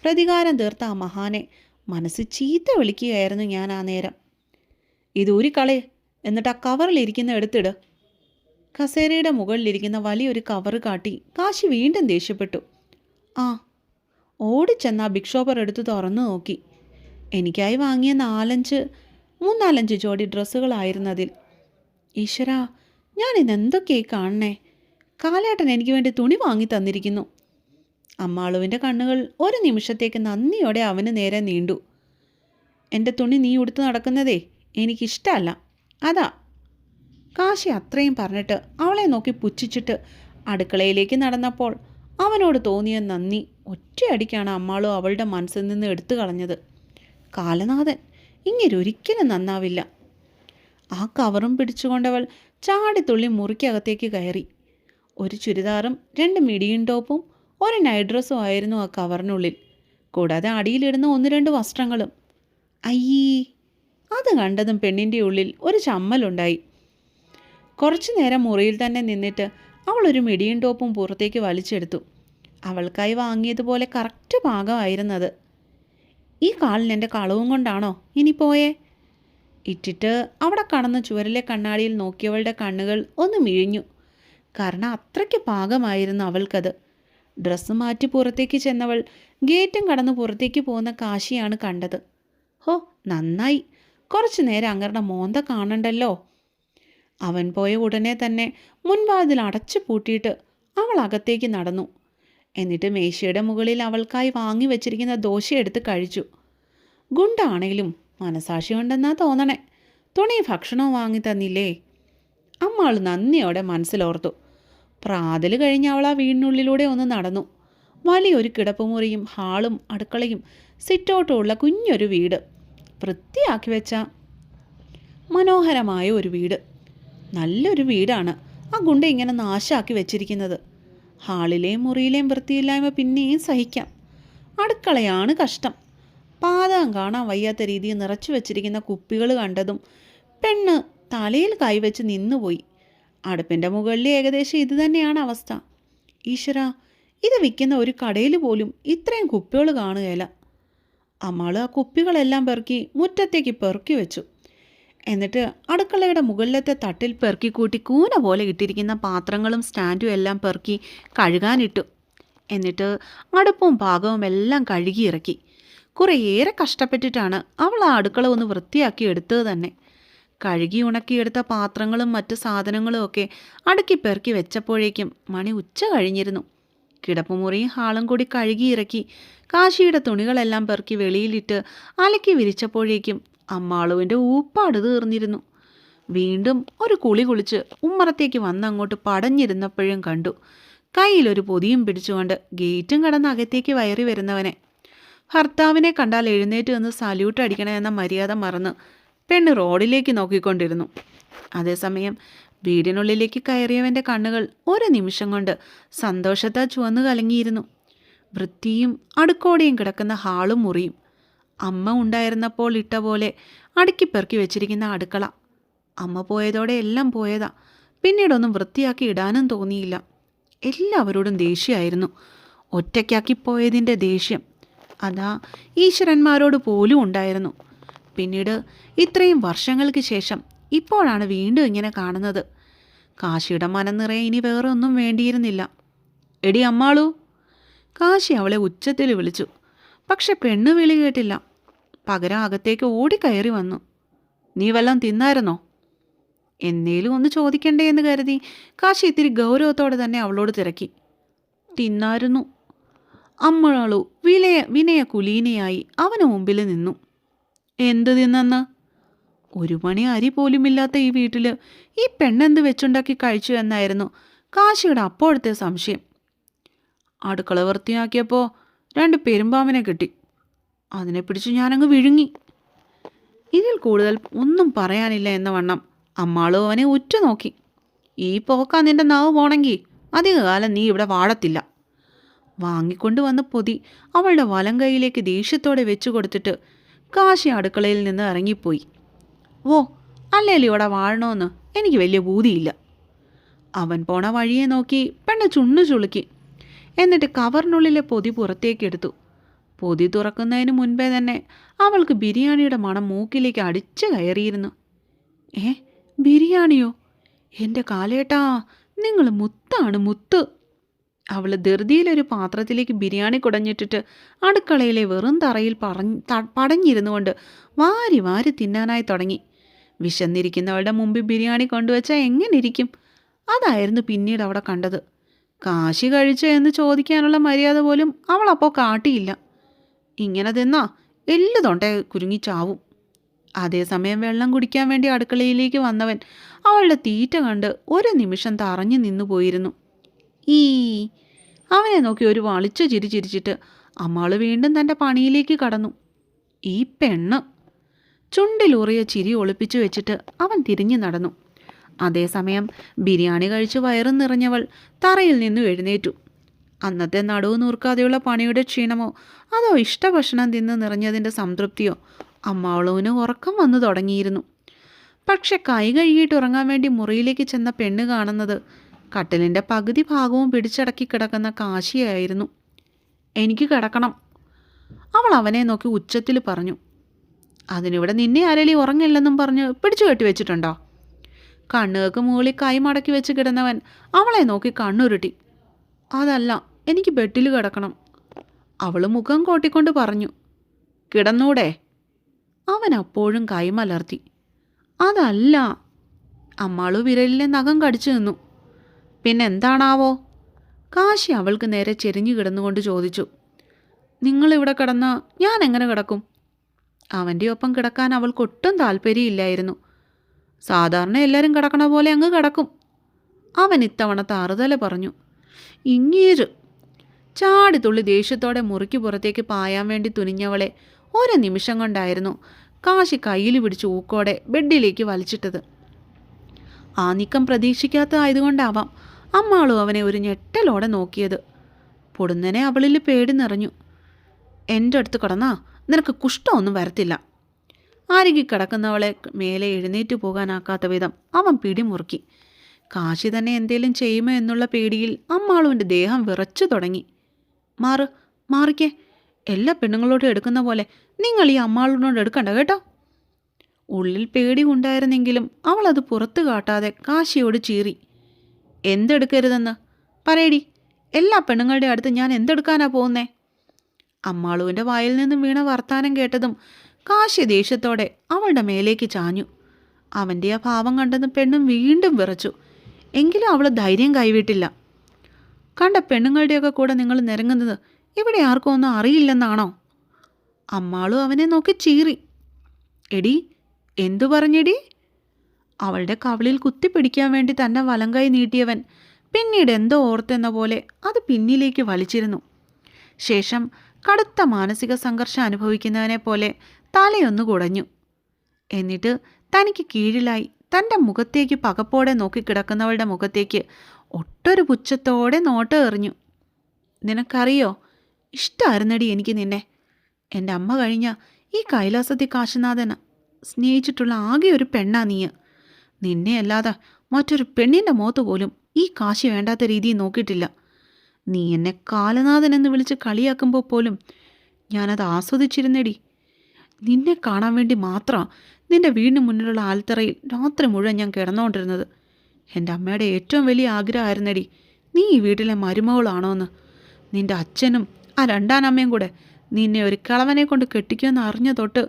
പ്രതികാരം തീർത്ത ആ മഹാനെ മനസ്സ് ചീത്ത വിളിക്കുകയായിരുന്നു ഞാൻ ആ നേരം. ഇതൂരിക്കളേ, എന്നിട്ട് ആ കവറിലിരിക്കുന്ന എടുത്തിട്. കസേരയുടെ മുകളിലിരിക്കുന്ന വലിയൊരു കവറ് കാട്ടി കാശി വീണ്ടും ദേഷ്യപ്പെട്ടു. ആ, ഓടിച്ചെന്ന് ആ ബിഗ് ഷോപ്പർ എടുത്ത് തുറന്നു നോക്കി. എനിക്കായി വാങ്ങിയ 3-4 ജോഡി ഡ്രസ്സുകളായിരുന്നതിൽ. ഈശ്വരാ, ഞാൻ ഇന്നെന്തൊക്കെയായി കാണണേ. കാലേട്ടൻ എനിക്ക് വേണ്ടി തുണി വാങ്ങി തന്നിരിക്കുന്നു. അമ്മാളുവിൻ്റെ കണ്ണുകൾ ഒരു നിമിഷത്തേക്ക് നന്ദിയോടെ അവന് നേരെ നീണ്ടു. എൻ്റെ തുണി നീ ഉടുത്ത് നടക്കുന്നതേ എനിക്കിഷ്ടമല്ല, അതാ. കാശി അത്രയും പറഞ്ഞിട്ട് അവളെ നോക്കി പുച്ഛിച്ചിട്ട് അടുക്കളയിലേക്ക് നടന്നപ്പോൾ അവനോട് തോന്നിയ നന്ദി ഒറ്റയടിക്കാണ് അമ്മാളും അവളുടെ മനസ്സിൽ നിന്ന് എടുത്തു കളഞ്ഞത്. കാലനാഥൻ ഇങ്ങനൊരിക്കലും നന്നാവില്ല. ആ കവറും പിടിച്ചുകൊണ്ടവൾ ചാടിത്തുള്ളി മുറിക്കകത്തേക്ക് കയറി. ഒരു ചുരിദാറും 2 മിഡിയും ടോപ്പും ഒരു നൈറ്റ് ഡ്രസ്സും ആയിരുന്നു ആ കവറിനുള്ളിൽ, കൂടാതെ അടിയിലിടുന്ന 1-2 വസ്ത്രങ്ങളും. അയ്യേ, അത് കണ്ടതും പെണ്ണിൻ്റെ ഉള്ളിൽ ഒരു ചമ്മലുണ്ടായി. കുറച്ചു നേരം മുറിയിൽ തന്നെ നിന്നിട്ട് അവൾ ഒരു മിഡിയും ടോപ്പും പുറത്തേക്ക് വലിച്ചെടുത്തു. അവൾക്കായി വാങ്ങിയതുപോലെ കറക്റ്റ് പാകമായിരുന്നത്. ഈ കാലിന് എൻ്റെ കളവും കൊണ്ടാണോ ഇനി പോയേ? ഇട്ടിട്ട് അവിടെ കടന്ന ചുവരിലെ കണ്ണാടിയിൽ നോക്കിയവളുടെ കണ്ണുകൾ ഒന്ന് മിഴിഞ്ഞു. കാരണം അത്രയ്ക്ക് പാകമായിരുന്നു അവൾക്കത്. ഡ്രസ്സ് മാറ്റി പുറത്തേക്ക് ചെന്നവൾ ഗേറ്റും കടന്ന് പുറത്തേക്ക് പോകുന്ന കാശിയാണ് കണ്ടത്. ഹോ, നന്നായി, കുറച്ചു നേരം അങ്ങരുടെ മോന്ത കാണണ്ടല്ലോ. അവൻ പോയ ഉടനെ തന്നെ മുൻവാതിൽ അടച്ചു പൂട്ടിയിട്ട് അവൾ അകത്തേക്ക് നടന്നു. എന്നിട്ട് മേശയുടെ മുകളിൽ അവൾക്കായി വാങ്ങി വെച്ചിരിക്കുന്ന ദോശ എടുത്ത് കഴിച്ചു. ഗുണ്ടാണെങ്കിലും മനസാക്ഷി ഉണ്ടെന്നാ തോന്നണേ, തുണി ഭക്ഷണവും വാങ്ങി തന്നില്ലേ. അമ്മാൾ നന്ദിയോടെ മനസ്സിലോർത്തു. പ്രാതൽ കഴിഞ്ഞ് അവൾ ആ വീടിനുള്ളിലൂടെ ഒന്ന് നടന്നു. വലിയൊരു കിടപ്പുമുറിയും ഹാളും അടുക്കളയും സിറ്റൗട്ടുമുള്ള കുഞ്ഞൊരു വീട്, വൃത്തിയാക്കി വെച്ച മനോഹരമായ ഒരു വീട്. നല്ലൊരു വീടാണ് ആ ഗുണ്ട ഇങ്ങനെ നാശാക്കി വെച്ചിരിക്കുന്നത്. ഹാളിലെയും മുറിയിലെയും വൃത്തിയില്ലായ്മ പിന്നെയും സഹിക്കാം. അടുക്കളയാണ് കഷ്ടം. പാതകം കാണാൻ വയ്യാത്ത രീതിയിൽ നിറച്ചു വെച്ചിരിക്കുന്ന കുപ്പികൾ കണ്ടതും പെണ്ണ് തലയിൽ കൈവച്ച് നിന്നുപോയി. അടുപ്പിൻ്റെ മുകളിൽ ഏകദേശം ഇത് തന്നെയാണ് അവസ്ഥ. ഈശ്വര, ഇത് വിൽക്കുന്ന ഒരു കടയിൽ പോലും ഇത്രയും കുപ്പികൾ കാണുകയില്ല. അമ്മാൾ ആ കുപ്പികളെല്ലാം പെറുക്കി മുറ്റത്തേക്ക് പെറുക്കി വെച്ചു. എന്നിട്ട് അടുക്കളയുടെ മുകളിലത്തെ തട്ടിൽ പെറുക്കി കൂട്ടി കൂന പോലെ ഇട്ടിരിക്കുന്ന പാത്രങ്ങളും സ്റ്റാൻഡും എല്ലാം പെറുക്കി കഴുകാനിട്ടു. എന്നിട്ട് അടുപ്പും പാകവും എല്ലാം കഴുകി ഇറക്കി. കുറേയേറെ കഷ്ടപ്പെട്ടിട്ടാണ് അവൾ ആ അടുക്കള ഒന്ന് വൃത്തിയാക്കി എടുത്തത് തന്നെ. കഴുകി ഉണക്കിയെടുത്ത പാത്രങ്ങളും മറ്റ് സാധനങ്ങളും ഒക്കെ അടുക്കി പെറുക്കി വെച്ചപ്പോഴേക്കും മണി ഉച്ച കഴിഞ്ഞിരുന്നു. കിടപ്പുമുറിയും ഹാളും കൂടി കഴുകി ഇറക്കി കാശിയുടെ തുണികളെല്ലാം പെറുക്കി വെളിയിലിട്ട് അലക്കി വിരിച്ചപ്പോഴേക്കും അമ്മാളുവിൻ്റെ ഊപ്പാട് തീർന്നിരുന്നു. വീണ്ടും ഒരു കുളി കുളിച്ച് ഉമ്മറത്തേക്ക് വന്നങ്ങോട്ട് പടഞ്ഞിരുന്നപ്പോഴും കണ്ടു കയ്യിലൊരു പൊതിയും പിടിച്ചുകൊണ്ട് ഗേറ്റും കടന്ന് അകത്തേക്ക് കയറി വരുന്നവനെ. ഭർത്താവിനെ കണ്ടാൽ എഴുന്നേറ്റ് നിന്ന് സല്യൂട്ട് അടിക്കണമെന്ന മര്യാദ മറന്ന് പെണ്ണ് റോഡിലേക്ക് നോക്കിക്കൊണ്ടിരുന്നു. അതേസമയം വീടിനുള്ളിലേക്ക് കയറിയവൻ്റെ കണ്ണുകൾ ഒരു നിമിഷം കൊണ്ട് സന്തോഷത്താൽ ചുവന്നു കലങ്ങിയിരുന്നു. വൃത്തിയും അടുക്കോടെയും കിടക്കുന്ന ഹാളും മുറിയും, അമ്മ ഉണ്ടായിരുന്നപ്പോൾ ഇട്ട പോലെ അടുക്കിപ്പെറുക്കി വെച്ചിരിക്കുന്ന അടുക്കള. അമ്മ പോയതോടെ എല്ലാം പോയതാ. പിന്നീടൊന്നും വൃത്തിയാക്കി ഇടാനും തോന്നിയില്ല. എല്ലാവരോടും ദേഷ്യമായിരുന്നു. ഒറ്റയ്ക്കാക്കി പോയതിൻ്റെ ദേഷ്യം അതാ ഈശ്വരന്മാരോട് പോലും ഉണ്ടായിരുന്നു. പിന്നീട് ഇത്രയും വർഷങ്ങൾക്ക് ശേഷം ഇപ്പോഴാണ് വീണ്ടും ഇങ്ങനെ കാണുന്നത്. കാശിയുടെ മനം നിറയെ ഇനി വേറെ ഒന്നും വേണ്ടിയിരുന്നില്ല. എടി അമ്മാളൂ, കാശി അവളെ ഉച്ചത്തിൽ വിളിച്ചു. പക്ഷെ പെണ്ണ് വിളി കേട്ടില്ല. പകരം അകത്തേക്ക് ഓടിക്കയറി വന്നു. നീ വല്ലതും തിന്നായിരുന്നോ? എന്നേലും ഒന്ന് ചോദിക്കണ്ടേ എന്ന് കരുതി കാശി ഇത്തിരി ഗൗരവത്തോടെ തന്നെ അവളോട് തിരക്കി. തിന്നായിരുന്നു. അമ്മാളു വിനയ കുലീനയായി അവന് മുമ്പിൽ നിന്നു. എന്ത് തിന്നെന്ന്? ഒരു മണി അരി പോലുമില്ലാത്ത ഈ വീട്ടിൽ ഈ പെണ്ണെന്ത് വെച്ചുണ്ടാക്കി കഴിച്ചു എന്നായിരുന്നു കാശിയുടെ അപ്പോഴത്തെ സംശയം. അടുക്കള വൃത്തിയാക്കിയപ്പോൾ 2 പെരുമ്പാമ്പിനെ കിട്ടി. അതിനെ പിടിച്ച് ഞാനങ്ങ് വിഴുങ്ങി. ഇതിൽ കൂടുതൽ ഒന്നും പറയാനില്ല എന്ന വണ്ണം അമ്മാളും അവനെ ഉറ്റുനോക്കി. ഈ പോക്കാ നിന്റെ നാവ് പോണെങ്കിൽ അധികകാലം നീ ഇവിടെ വാഴത്തില്ല. വാങ്ങിക്കൊണ്ട് വന്ന പൊതി അവളുടെ വലം കൈയിലേക്ക് ദേഷ്യത്തോടെ വെച്ചു കൊടുത്തിട്ട് കാശി അടുക്കളയിൽ നിന്ന് ഇറങ്ങിപ്പോയി. ഓ, അല്ലേലും ഇവിടെ വാഴണമെന്ന് എനിക്ക് വലിയ ബൂതിയില്ല. അവൻ പോണ വഴിയെ നോക്കി പെണ്ണ് ചുണ്ണു ചുളുക്കി. എന്നിട്ട് കവറിനുള്ളിലെ പൊതി പുറത്തേക്കെടുത്തു. പൊതി തുറക്കുന്നതിന് മുൻപേ തന്നെ അവൾക്ക് ബിരിയാണിയുടെ മണം മൂക്കിലേക്ക് അടിച്ചു കയറിയിരുന്നു. ബിരിയാണിയോ? എൻ്റെ കാലേട്ടാ, നിങ്ങൾ മുത്താണ്, മുത്ത്. അവൾ ധൃതിയിലൊരു പാത്രത്തിലേക്ക് ബിരിയാണി കുടഞ്ഞിട്ടിട്ട് അടുക്കളയിലെ വെറും തറയിൽ പടഞ്ഞിരുന്നു കൊണ്ട് വാരി വാരി തിന്നാനായി തുടങ്ങി. വിശന്നിരിക്കുന്നവളുടെ മുമ്പിൽ ബിരിയാണി കൊണ്ടുവച്ചാൽ എങ്ങനെ ഇരിക്കും? അതായിരുന്നു പിന്നീട് അവിടെ കണ്ടത്. കാശി കഴിച്ചോ എന്ന് ചോദിക്കാനുള്ള മര്യാദ പോലും അവൾ അപ്പോൾ കാട്ടിയില്ല. ഇങ്ങനെ തിന്നാ എല്ലു തൊണ്ട കുരുങ്ങിച്ചാവും. അതേസമയം വെള്ളം കുടിക്കാൻ വേണ്ടി അടുക്കളയിലേക്ക് വന്നവൻ അവളുടെ തീറ്റ കണ്ട് ഒരു നിമിഷം തറഞ്ഞു നിന്നു പോയിരുന്നു. അവനെ നോക്കി ഒരു വളിച്ച ചിരി ചിരിച്ചിട്ട് അമ്മാള് വീണ്ടും തൻ്റെ പണിയിലേക്ക് കടന്നു. ഈ പെണ്ണ്! ചുണ്ടിലൂറിയ ചിരി ഒളിപ്പിച്ചു വെച്ചിട്ട് അവൻ തിരിഞ്ഞു നടന്നു. അതേസമയം ബിരിയാണി കഴിച്ച് വയറും നിറഞ്ഞവൾ തറയിൽ നിന്നു എഴുന്നേറ്റു. അന്നത്തെ നടുവ് നൂർക്കാതെയുള്ള പണിയുടെ ക്ഷീണമോ അതോ ഇഷ്ടഭക്ഷണം തിന്ന് നിറഞ്ഞതിൻ്റെ സംതൃപ്തിയോ അമ്മാളുവിന് ഉറക്കം വന്നു തുടങ്ങിയിരുന്നു. പക്ഷെ കൈ കഴുകിയിട്ട് ഉറങ്ങാൻ വേണ്ടി മുറിയിലേക്ക് ചെന്ന പെണ്ണ് കാണുന്നത് കട്ടിലിൻ്റെ പകുതി ഭാഗവും പിടിച്ചടക്കി കിടക്കുന്ന കാശിയായിരുന്നു. എനിക്ക് കിടക്കണം, അവൾ അവനെ നോക്കി ഉച്ചത്തിൽ പറഞ്ഞു. അതിനിവിടെ നിന്നെ ആരെങ്കിലും ഉറങ്ങില്ലെന്നും പറഞ്ഞ് പിടിച്ചു കെട്ടി വെച്ചിട്ടുണ്ടോ? കണ്ണുകൾക്ക് മുകളിൽ കൈ മടക്കി വെച്ച് കിടന്നവൻ അവളെ നോക്കി കണ്ണുരുട്ടി. അതല്ല, എനിക്ക് ബെഡിൽ കിടക്കണം, അവൾ മുഖം കോട്ടിക്കൊണ്ട് പറഞ്ഞു. കിടന്നൂടെ? അവൻ അപ്പോഴും കൈമലർത്തി. അതല്ല. അമ്മാളു വിരലിലെ നഖം കടിച്ചു നിന്നു. പിന്നെന്താണാവോ? കാശി അവൾക്ക് നേരെ ചെരിഞ്ഞു കിടന്നുകൊണ്ട് ചോദിച്ചു. നിങ്ങളിവിടെ കിടന്നാൽ ഞാൻ എങ്ങനെ കിടക്കും? അവൻ്റെ ഒപ്പം കിടക്കാൻ അവൾക്കൊട്ടും താല്പര്യമില്ലായിരുന്നു. സാധാരണ എല്ലാവരും കിടക്കണ പോലെ അങ്ങ് കിടക്കും. അവൻ ഇത്തവണ താറുതല പറഞ്ഞു. ഇങ്ങേര്! ചാടിത്തുള്ളി ദേഷ്യത്തോടെ മുറിക്ക് പുറത്തേക്ക് പായാൻ വേണ്ടി തുനിഞ്ഞവളെ ഒരു നിമിഷം കൊണ്ടായിരുന്നു കാശി കയ്യിൽ പിടിച്ച് ഊക്കോടെ ബെഡിലേക്ക് വലിച്ചിട്ടത്. ആ നീക്കം പ്രതീക്ഷിക്കാത്തതായതുകൊണ്ടാവാം അമ്മാളും അവനെ ഒരു ഞെട്ടലോടെ നോക്കിയത്. പൊടുന്നനെ അവളിൽ പേടി നിറഞ്ഞു. എൻ്റെ അടുത്ത് കിടന്നാ നിനക്ക് കുഷ്ഠമൊന്നും വരത്തില്ല. അരികി കിടക്കുന്നവളെ മേലെ എഴുന്നേറ്റു പോകാനാക്കാത്ത വിധം അവൻ പിടിമുറുക്കി. കാശി തന്നെ എന്തേലും ചെയ്യുമോ എന്നുള്ള പേടിയിൽ അമ്മാളുവിൻ്റെ ദേഹം വിറച്ചു തുടങ്ങി. മാറിക്കേ, എല്ലാ പെണ്ണുങ്ങളോടും എടുക്കുന്ന പോലെ നിങ്ങൾ ഈ അമ്മാളിനോട് എടുക്കണ്ട കേട്ടോ. ഉള്ളിൽ പേടി ഉണ്ടായിരുന്നെങ്കിലും അവൾ അത് പുറത്തു കാട്ടാതെ കാശിയോട് ചീറി. എന്തെടുക്കരുതെന്ന് പറയടി, എല്ലാ പെണ്ണുങ്ങളുടെ അടുത്ത് ഞാൻ എന്തെടുക്കാനാ പോകുന്നേ? അമ്മാളുവിൻ്റെ വായിൽ നിന്നും വീണ വർത്താനം കേട്ടതും കാശി ദേഷ്യത്തോടെ അവളുടെ മേലേക്ക് ചാഞ്ഞു. അവൻ്റെ ആ ഭാവം കണ്ടതും പെണ്ണും വീണ്ടും വിറച്ചു. എങ്കിലും അവൾ ധൈര്യം കൈവിട്ടില്ല. കണ്ട പെണ്ണുങ്ങളുടെയൊക്കെ കൂടെ നിങ്ങൾ നിരങ്ങുന്നത് ഇവിടെ ആർക്കും ഒന്നും അറിയില്ലെന്നാണോ? അമ്മാളും അവനെ നോക്കി ചീറി. എടി, എന്തു പറഞ്ഞെടി? അവളുടെ കവിളിൽ കുത്തിപ്പിടിക്കാൻ വേണ്ടി തന്നെ വലങ്കൈ നീട്ടിയവൻ പിന്നീട് എന്തോ ഓർത്തെന്ന പോലെ അത് പിന്നിലേക്ക് വലിച്ചിരുന്നു. ശേഷം കടുത്ത മാനസിക സംഘർഷം അനുഭവിക്കുന്നവനെ പോലെ തലയൊന്നു കുടഞ്ഞു. എന്നിട്ട് തനിക്ക് കീഴിലായി തൻ്റെ മുഖത്തേക്ക് പകപ്പോടെ നോക്കിക്കിടക്കുന്നവളുടെ മുഖത്തേക്ക് ഒട്ടൊരു പുച്ഛത്തോടെ നോട്ടം എറിഞ്ഞു. നിനക്കറിയോ, ഇഷ്ടമായിരുന്നടി എനിക്ക് നിന്നെ. എൻ്റെ അമ്മ കഴിഞ്ഞ ഈ കൈലാസത്തിൽ കാശിനാഥന് സ്നേഹിച്ചിട്ടുള്ള ആകെ ഒരു പെണ്ണാ നീ. നിന്നെ അല്ലാതെ മറ്റൊരു പെണ്ണിൻ്റെ മുഖത്ത് പോലും ഈ കാശി വേണ്ടാത്ത രീതിയിൽ നോക്കിയിട്ടില്ല. നീ എന്നെ കാലനാഥൻ എന്ന് വിളിച്ച് കളിയാക്കുമ്പോൾ പോലും ഞാനത് ആസ്വദിച്ചിരുന്നേടി. നിന്നെ കാണാൻ വേണ്ടി മാത്രമാണ് നിന്റെ വീടിന് മുന്നിലുള്ള ആൽത്തറയിൽ രാത്രി മുഴുവൻ ഞാൻ കിടന്നുകൊണ്ടിരുന്നത്. എൻ്റെ അമ്മയുടെ ഏറ്റവും വലിയ ആഗ്രഹമായിരുന്നടി നീ ഈ വീട്ടിലെ മരുമകളാണോ എന്ന്. നിന്റെ അച്ഛനും ആ രണ്ടാനമ്മയും കൂടെ നിന്നെ ഒരു കിളവനെ കൊണ്ട് കെട്ടിക്കുമെന്ന് അറിഞ്ഞ തൊട്ട്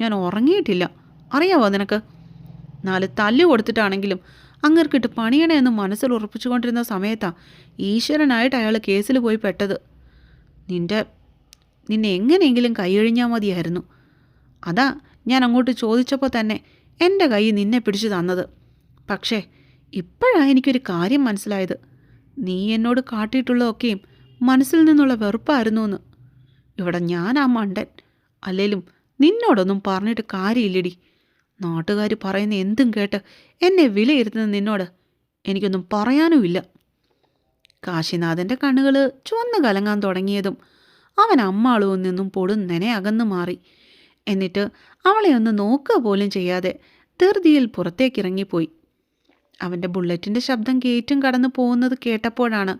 ഞാൻ ഉറങ്ങിയിട്ടില്ല. അറിയാവോ നിനക്ക്? 4 തല്ല് കൊടുത്തിട്ടാണെങ്കിലും അങ്ങർക്കിട്ട് പണിയണേ എന്ന് മനസ്സിൽ ഉറപ്പിച്ചുകൊണ്ടിരുന്ന സമയത്താണ് ഈശ്വരനായിട്ട് അയാൾ കേസിൽ പോയി പെട്ടത്. നിന്നെ എങ്ങനെയെങ്കിലും കൈയൊഴിഞ്ഞാൽ മതിയായിരുന്നു. അതാ ഞാൻ അങ്ങോട്ട് ചോദിച്ചപ്പോൾ തന്നെ എൻ്റെ കൈ നിന്നെ പിടിച്ചു തന്നത്. പക്ഷേ ഇപ്പോഴാണ് എനിക്കൊരു കാര്യം മനസ്സിലായത്. നീ എന്നോട് കാട്ടിയിട്ടുള്ളതൊക്കെയും മനസ്സിൽ നിന്നുള്ള വെറുപ്പായിരുന്നു എന്ന്. ഇവിടെ ഞാൻ ആ മണ്ടൻ. അല്ലേലും നിന്നോടൊന്നും പറഞ്ഞിട്ട് കാര്യമില്ലടി. നാട്ടുകാർ പറയുന്ന എന്തും കേട്ട് എന്നെ വിലയിരുത്തുന്ന നിന്നോട് എനിക്കൊന്നും പറയാനുമില്ല. കാശിനാഥൻ്റെ കണ്ണുകൾ ചുവന്ന് കലങ്ങാൻ തുടങ്ങിയതും അവൻ അമ്മാളുവിൽ നിന്നും പൊടുന്നനെ അകന്നു മാറി. എന്നിട്ട് അവളെ ഒന്ന് നോക്കുക പോലും ചെയ്യാതെ ധൃതിയിൽ പുറത്തേക്കിറങ്ങിപ്പോയി. അവൻ്റെ ബുള്ളറ്റിൻ്റെ ശബ്ദം ഗേറ്റും കടന്നു പോകുന്നത് കേട്ടപ്പോഴാണ്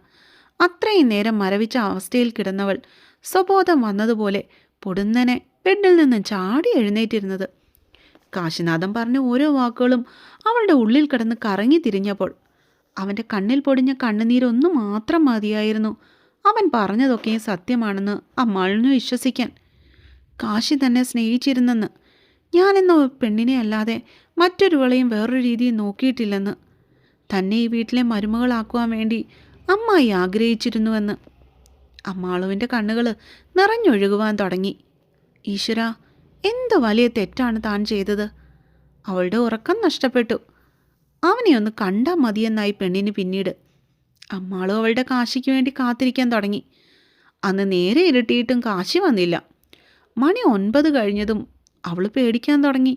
അത്രയും നേരം മരവിച്ച അവസ്ഥയിൽ കിടന്നവൾ സ്വബോധം വന്നതുപോലെ പൊടുന്നനെ ബെഡിൽ നിന്നും ചാടി എഴുന്നേറ്റിരുന്നത്. കാശിനാഥൻ പറഞ്ഞ ഓരോ വാക്കുകളും അവളുടെ ഉള്ളിൽ കിടന്ന് കറങ്ങി തിരിഞ്ഞപ്പോൾ അവൻ്റെ കണ്ണിൽ പൊടിഞ്ഞ കണ്ണുനീരൊന്നു മാത്രം മതിയായിരുന്നു അവൻ പറഞ്ഞതൊക്കെയും സത്യമാണെന്ന് അമ്മാളിന് വിശ്വസിക്കാൻ. കാശി തന്നെ സ്നേഹിച്ചിരുന്നെന്ന്, ഞാനെന്ന പെണ്ണിനെ അല്ലാതെ മറ്റൊരുവളെയും വേറൊരു രീതിയിൽ നോക്കിയിട്ടില്ലെന്ന്, തന്നെ ഈ വീട്ടിലെ മരുമകളാക്കുവാൻ വേണ്ടി അമ്മായി ആഗ്രഹിച്ചിരുന്നുവെന്ന്. അമ്മാളുവിൻ്റെ കണ്ണുകൾ നിറഞ്ഞൊഴുകുവാൻ തുടങ്ങി. ഈശ്വര, എന്ത് വലിയ തെറ്റാണ് താൻ ചെയ്തത്. അവളുടെ ഉറക്കം നഷ്ടപ്പെട്ടു. അവനെ ഒന്ന് കണ്ടാൽ മതിയെന്നായി പെണ്ണിന് പിന്നീട്. അമ്മാളും അവളുടെ കാശിക്ക് വേണ്ടി കാത്തിരിക്കാൻ തുടങ്ങി. അന്ന് നേരെ ഇരുട്ടിയിട്ടും കാശി വന്നില്ല. മണി 9 കഴിഞ്ഞതും അവൾ പേടിക്കാൻ തുടങ്ങി.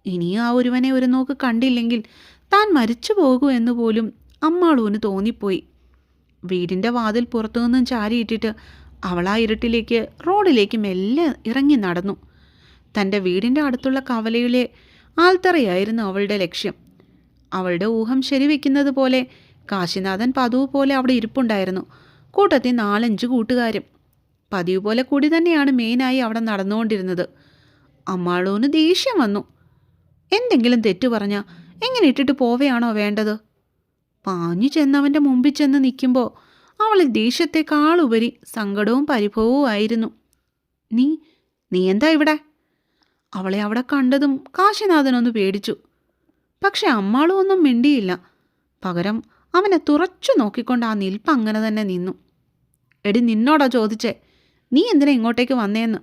ഇനിയും ആ ഒരുവനെ ഒരു നോക്ക് കണ്ടില്ലെങ്കിൽ താൻ മരിച്ചു പോകൂ എന്ന് പോലും അമ്മാളുവിന് തോന്നിപ്പോയി. വീടിൻ്റെ വാതിൽ പുറത്തുനിന്നും ചാരിയിട്ടിട്ട് അവൾ ആ ഇരുട്ടിലേക്ക് റോഡിലേക്ക് മെല്ലെ ഇറങ്ങി നടന്നു. തൻ്റെ വീടിൻ്റെ അടുത്തുള്ള കവലയിലെ ആൽത്തറയായിരുന്നു അവളുടെ ലക്ഷ്യം. അവളുടെ ഊഹം ശരിവെക്കുന്നത് പോലെ കാശിനാഥൻ പതിവ് പോലെ അവിടെ ഇരിപ്പുണ്ടായിരുന്നു. കൂട്ടത്തിൽ 4-5 കൂട്ടുകാരും. പതിവ് പോലെ കൂടി തന്നെയാണ് മെയിനായി അവിടെ നടന്നുകൊണ്ടിരുന്നത്. അമ്മാളൂന് ദേഷ്യം വന്നു. എന്തെങ്കിലും തെറ്റു പറഞ്ഞാൽ എങ്ങനെ ഇട്ടിട്ട് പോവുകയാണോ വേണ്ടത്? പാഞ്ഞു ചെന്നവൻ്റെ മുമ്പിൽ ചെന്ന് നിൽക്കുമ്പോൾ അവളിൽ ദേഷ്യത്തെക്കാളുപരി സങ്കടവും പരിഭവവും ആയിരുന്നു. നീ എന്താ ഇവിടെ? അവളെ അവിടെ കണ്ടതും കാശിനാഥനൊന്ന് പേടിച്ചു. പക്ഷെ അമ്മാളും ഒന്നും മിണ്ടിയില്ല. പകരം അവനെ തുറച്ചു നോക്കിക്കൊണ്ട് ആ നിൽപ്പ് അങ്ങനെ തന്നെ നിന്നു. എടി, നിന്നോടാ ചോദിച്ചേ, നീ എന്തിനാ ഇങ്ങോട്ടേക്ക് വന്നേന്ന്?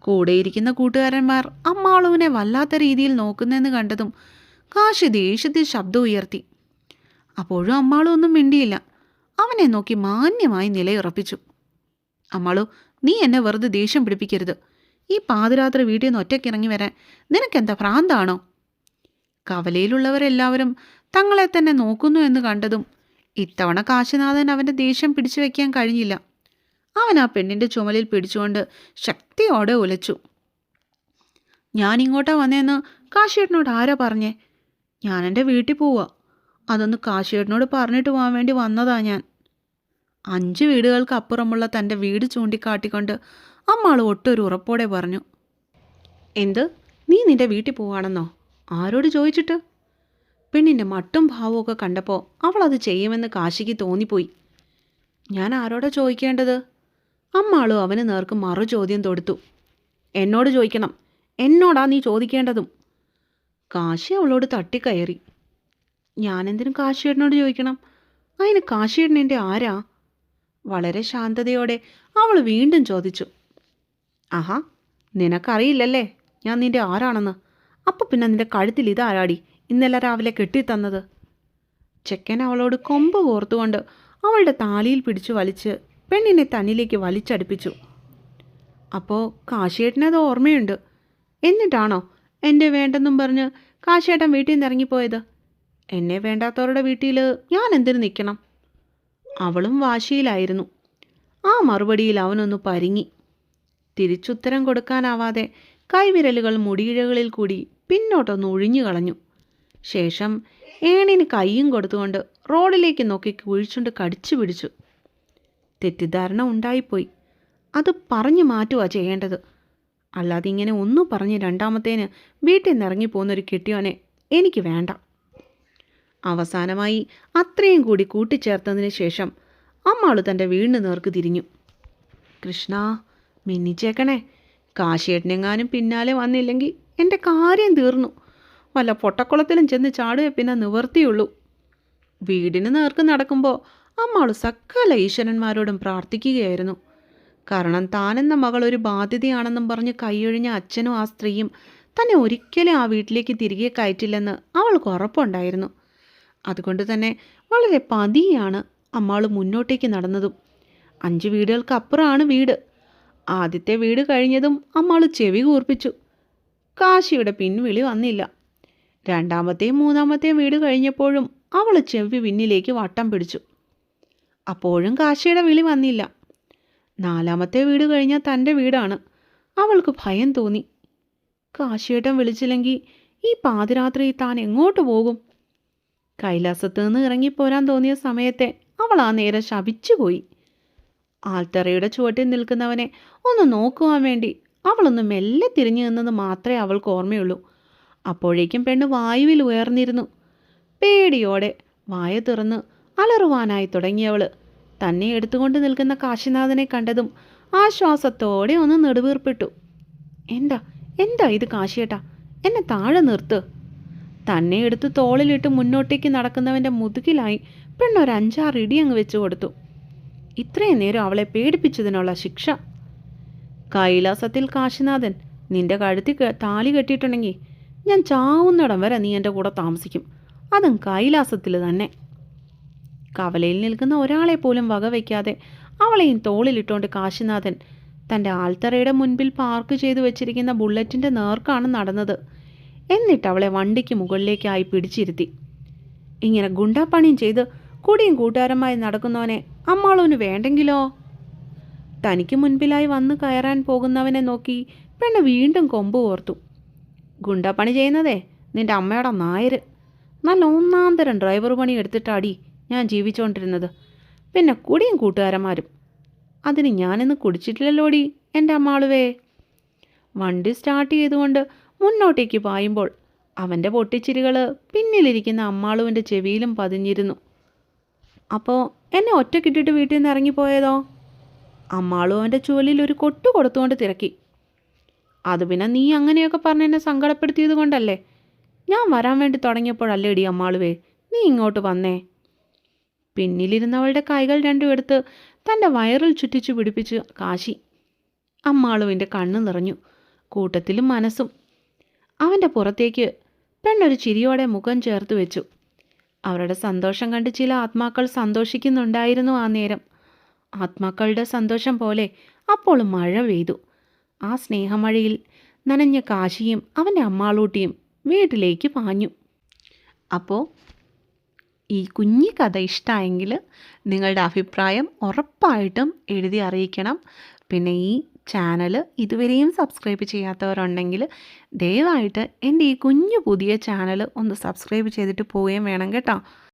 കൂടെയിരിക്കുന്ന കൂട്ടുകാരന്മാർ അമ്മാളുവിനെ വല്ലാത്ത രീതിയിൽ നോക്കുന്നതെന്ന് കണ്ടതും കാശി ദേഷ്യത്തിൽ ശബ്ദം ഉയർത്തി. അപ്പോഴും അമ്മാളും ഒന്നും മിണ്ടിയില്ല. അവനെ നോക്കി മാന്യമായി നിലയുറപ്പിച്ചു. അമ്മാളു, നീ എന്നെ വെറുതെ ദേഷ്യം പിടിപ്പിക്കരുത്. ഈ പാതിരാത്രി വീട്ടിൽ നിന്ന് ഒറ്റയ്ക്കിറങ്ങി വരാൻ നിനക്കെന്താ ഭ്രാന്താണോ? കവലയിലുള്ളവരെല്ലാവരും തങ്ങളെ തന്നെ നോക്കുന്നു എന്ന് കണ്ടതും ഇത്തവണ കാശിനാഥൻ അവൻ്റെ ദേഷ്യം പിടിച്ചു വയ്ക്കാൻ കഴിഞ്ഞില്ല. അവൻ ആ പെണ്ണിൻ്റെ ചുമലിൽ പിടിച്ചുകൊണ്ട് ശക്തിയോടെ ഉലച്ചു. ഞാനിങ്ങോട്ടാ വന്നേന്ന് കാശിയേട്ടനോട് ആരാ പറഞ്ഞേ? ഞാൻ എൻ്റെ വീട്ടിൽ പോവുക. അതൊന്ന് കാശിയേട്ടനോട് പറഞ്ഞിട്ട് പോകാൻ വേണ്ടി വന്നതാ ഞാൻ. 5 വീടുകൾക്ക് അപ്പുറമുള്ള തൻ്റെ വീട് ചൂണ്ടിക്കാട്ടിക്കൊണ്ട് അമ്മാൾ ഒട്ടൊരു ഉറപ്പോടെ പറഞ്ഞു. എന്ത്, നീ നിൻ്റെ വീട്ടിൽ പോവാണെന്നോ? ആരോട് ചോദിച്ചിട്ട്? പെണ്ണിൻ്റെ മട്ടും ഭാവമൊക്കെ കണ്ടപ്പോൾ അവളത് ചെയ്യുമെന്ന് കാശിക്ക് തോന്നിപ്പോയി. ഞാൻ ആരോടാ ചോദിക്കേണ്ടത്? അമ്മാളും അവന് നേർക്ക് മറു ചോദ്യം തൊടുത്തു. എന്നോട് ചോദിക്കണം. എന്നോടാ നീ ചോദിക്കേണ്ടതും. കാശി അവളോട് തട്ടിക്കയറി. ഞാനെന്തിനും കാശിയേട്ടനോട് ചോദിക്കണം? അതിന് കാശിയേട്ടൻ എൻ്റെ ആരാ? വളരെ ശാന്തതയോടെ അവൾ വീണ്ടും ചോദിച്ചു. ആഹാ, നിനക്കറിയില്ലല്ലേ ഞാൻ നിൻ്റെ ആരാണെന്ന്? അപ്പം പിന്നെ നിൻ്റെ കഴുത്തിൽ ഇതാരാടി ഇന്നലെ രാവിലെ കെട്ടിത്തന്നത്? ചെക്കൻ അവളോട് കൊമ്പ് കോർത്തുകൊണ്ട് അവളുടെ താലിയിൽ പിടിച്ചു വലിച്ച് പെണ്ണിനെ തന്നിലേക്ക് വലിച്ചടുപ്പിച്ചു. അപ്പോൾ കാശിയേട്ടനത് ഓർമ്മയുണ്ട്. എന്നിട്ടാണോ എന്നെ വേണ്ടെന്നും പറഞ്ഞ് കാശിയേട്ടൻ വീട്ടിൽ നിന്ന് ഇറങ്ങിപ്പോയത്? എന്നെ വേണ്ടാത്തവരുടെ വീട്ടിൽ ഞാൻ എന്തിനു നിൽക്കണം? അവളും വാശിയിലായിരുന്നു. ആ മറുപടിയിൽ അവനൊന്ന് പരിങ്ങി. തിരിച്ചുത്തരം കൊടുക്കാനാവാതെ കൈവിരലുകൾ മുടിയിഴകളിൽ കൂടി പിന്നോട്ടൊന്ന് ഒഴിഞ്ഞു കളഞ്ഞു. ശേഷം ഏണിന് കൈയും കൊടുത്തുകൊണ്ട് റോഡിലേക്ക് നോക്കി കുഴിച്ചുകൊണ്ട് കടിച്ചു പിടിച്ചു. തെറ്റിദ്ധാരണ ഉണ്ടായിപ്പോയി. അത് പറഞ്ഞു മാറ്റുക ചെയ്യേണ്ടത്. അല്ലാതെ ഇങ്ങനെ ഒന്നും പറഞ്ഞ് രണ്ടാമത്തേന് വീട്ടിൽ നിന്ന് ഇറങ്ങിപ്പോകുന്നൊരു കെട്ടിയോനെ എനിക്ക് വേണ്ട. അവസാനമായി അത്രയും കൂടി കൂട്ടിച്ചേർത്തതിന് ശേഷം അമ്മാള് തൻ്റെ വീടിന് നേർക്ക് തിരിഞ്ഞു. കൃഷ്ണ, മിന്നിച്ചേക്കണേ, കാശിയേട്ടനെങ്ങാനും പിന്നാലെ വന്നില്ലെങ്കിൽ എൻ്റെ കാര്യം തീർന്നു. വല്ല പൊട്ടക്കുളത്തിലും ചെന്ന് ചാടുക പിന്നെ നിവർത്തിയുള്ളൂ. വീടിന് നേർക്ക് നടക്കുമ്പോൾ അമ്മാള് സകല ഈശ്വരന്മാരോടും പ്രാർത്ഥിക്കുകയായിരുന്നു. കാരണം താനെന്ന മകൾ ഒരു ബാധ്യതയാണെന്നും പറഞ്ഞ് കൈയൊഴിഞ്ഞ അച്ഛനും ആ സ്ത്രീയും തന്നെ ഒരിക്കലും ആ വീട്ടിലേക്ക് തിരികെ കയറ്റില്ലെന്ന് അവൾക്ക് ഉറപ്പുണ്ടായിരുന്നു. അതുകൊണ്ട് തന്നെ വളരെ പതിയാണ് അമ്മാള് മുന്നോട്ടേക്ക് നടന്നതും. 5 വീടുകൾക്ക് അപ്പുറമാണ് വീട്. ആദ്യത്തെ വീട് കഴിഞ്ഞതും അമ്മാള് ചെവി കൂർപ്പിച്ചു. കാശിയുടെ പിൻവിളി വന്നില്ല. രണ്ടാമത്തെയും മൂന്നാമത്തെയും വീട് കഴിഞ്ഞപ്പോഴും അവൾ ചെവി പിന്നിലേക്ക് വട്ടം പിടിച്ചു. അപ്പോഴും കാശിയുടെ വിളി വന്നില്ല. 4ാമത്തെ വീട് കഴിഞ്ഞാൽ തൻ്റെ വീടാണ്. അവൾക്ക് ഭയം തോന്നി. കാശിയേട്ടൻ വിളിച്ചില്ലെങ്കിൽ ഈ പാതിരാത്രി താൻ എങ്ങോട്ട് പോകും? കൈലാസത്ത് നിന്ന് ഇറങ്ങിപ്പോരാൻ തോന്നിയ സമയത്തെ അവൾ ആ നേരം ശപിച്ചുപോയി. ആൽത്തറയുടെ ചുവട്ടിൽ നിൽക്കുന്നവനെ ഒന്ന് നോക്കുവാൻ വേണ്ടി അവളൊന്ന് മെല്ലെ തിരിഞ്ഞു നിന്നത് മാത്രമേ അവൾക്ക് ഓർമ്മയുള്ളൂ. അപ്പോഴേക്കും പെണ്ണ് വായുവിൽ ഉയർന്നിരുന്നു. പേടിയോടെ വായ തുറന്ന് അലറുവാനായി തുടങ്ങിയവൾ തന്നെ എടുത്തുകൊണ്ട് നിൽക്കുന്ന കാശിനാഥനെ കണ്ടതും ആശ്വാസത്തോടെ ഒന്ന് നെടുവീർപ്പിട്ടു. എന്താ എന്താ ഇത് കാശിയേട്ടാ, എന്നെ താഴെ നിർത്ത്. തന്നെ എടുത്ത് തോളിലിട്ട് മുന്നോട്ടേക്ക് നടക്കുന്നവൻ്റെ മുതുകിലായി പെണ്ണൊരു 5-6 ഇടി അങ്ങ് വെച്ചു കൊടുത്തു. ഇത്രയും നേരം അവളെ പേടിപ്പിച്ചതിനുള്ള ശിക്ഷ. കൈലാസത്തിൽ കാശിനാഥൻ നിന്റെ കഴുത്തിൽ താലി കെട്ടിയിട്ടുണ്ടെങ്കിൽ ഞാൻ ചാവുന്നിടം വരെ നീ എൻ്റെ കൂടെ താമസിക്കും, അതും കൈലാസത്തിൽ തന്നെ. കവലയിൽ നിൽക്കുന്ന ഒരാളെ പോലും വകവയ്ക്കാതെ അവളെയും തോളിലിട്ടുകൊണ്ട് കാശിനാഥൻ തൻ്റെ ആൽത്തറയുടെ മുൻപിൽ പാർക്ക് ചെയ്തു വെച്ചിരിക്കുന്ന ബുള്ളറ്റിൻ്റെ നേർക്കാണ് നടന്നത്. എന്നിട്ട് അവളെ വണ്ടിക്ക് മുകളിലേക്കായി പിടിച്ചിരുത്തി. ഇങ്ങനെ ഗുണ്ടാപ്പണിയും ചെയ്ത് കുടിയും കൂട്ടുകാരമായി നടക്കുന്നവനെ അമ്മാളൂന് വേണ്ടെങ്കിലോ? തനിക്ക് മുൻപിലായി വന്ന് കയറാൻ പോകുന്നവനെ നോക്കി പെണ്ണ് വീണ്ടും കൊമ്പ് കോർത്തു. ഗുണ്ടാപ്പണി ചെയ്യുന്നതേ നിൻ്റെ അമ്മയുടെ നായർ. നല്ല ഒന്നാന്തരം ഡ്രൈവർ പണി എടുത്തിട്ടാടി ഞാൻ ജീവിച്ചുകൊണ്ടിരുന്നത്. പിന്നെ കുടിയും കൂട്ടുകാരന്മാരും. അതിന് ഞാനിന്ന് കുടിച്ചിട്ടില്ലല്ലോടി എൻ്റെ അമ്മാളുവേ. വണ്ടി സ്റ്റാർട്ട് ചെയ്തുകൊണ്ട് മുന്നോട്ടേക്ക് പായുമ്പോൾ അവൻ്റെ പൊട്ടിച്ചിരികൾ പിന്നിലിരിക്കുന്ന അമ്മാളുവിൻ്റെ ചെവിയിലും പതിഞ്ഞിരുന്നു. അപ്പോൾ എന്നെ ഒറ്റക്കിട്ടിട്ട് വീട്ടിൽ നിന്ന് ഇറങ്ങിപ്പോയതോ? അമ്മാളു അവൻ്റെ ചുവലിൽ ഒരു കൊട്ടു കൊടുത്തുകൊണ്ട് തിരക്കി. അത് പിന്നെ നീ അങ്ങനെയൊക്കെ പറഞ്ഞ് എന്നെ സങ്കടപ്പെടുത്തിയത് കൊണ്ടല്ലേ. ഞാൻ വരാൻ വേണ്ടി തുടങ്ങിയപ്പോഴല്ലേടി അമ്മാളുവേ നീ ഇങ്ങോട്ട് വന്നേ. പിന്നിലിരുന്നവളുടെ കൈകൾ രണ്ടും എടുത്ത് തൻ്റെ വയറിൽ ചുറ്റിച്ചു പിടിപ്പിച്ച് കാശി. അമ്മാളുവിൻ്റെ കണ്ണ് നിറഞ്ഞു, കൂട്ടത്തിലും മനസ്സും. അവൻ്റെ പുറത്തേക്ക് പെണ്ണൊരു ചിരിയോടെ മുഖം ചേർത്ത് വെച്ചു. അവരുടെ സന്തോഷം കണ്ട് ചില ആത്മാക്കൾ സന്തോഷിക്കുന്നുണ്ടായിരുന്നു ആ നേരം. ആത്മാക്കളുടെ സന്തോഷം പോലെ അപ്പോൾ മഴ പെയ്തു. ആ സ്നേഹമഴയിൽ നനഞ്ഞ കാശിയും അവൻ്റെ അമ്മാളൂട്ടിയും വീട്ടിലേക്ക് പാഞ്ഞു. അപ്പോൾ ഈ കുഞ്ഞി കഥ ഇഷ്ടമായെങ്കിൽ നിങ്ങളുടെ അഭിപ്രായം ഉറപ്പായിട്ടും എഴുതി അറിയിക്കണം. പിന്നെ ഈ ചാനൽ ഇതുവരെയും സബ്സ്ക്രൈബ് ചെയ്യാത്തവരുണ്ടെങ്കിൽ ദയവായിട്ട് എൻ്റെ ഈ കുഞ്ഞു പുതിയ ചാനൽ ഒന്ന് സബ്സ്ക്രൈബ് ചെയ്തിട്ട് പോവുകയും വേണം കേട്ടോ.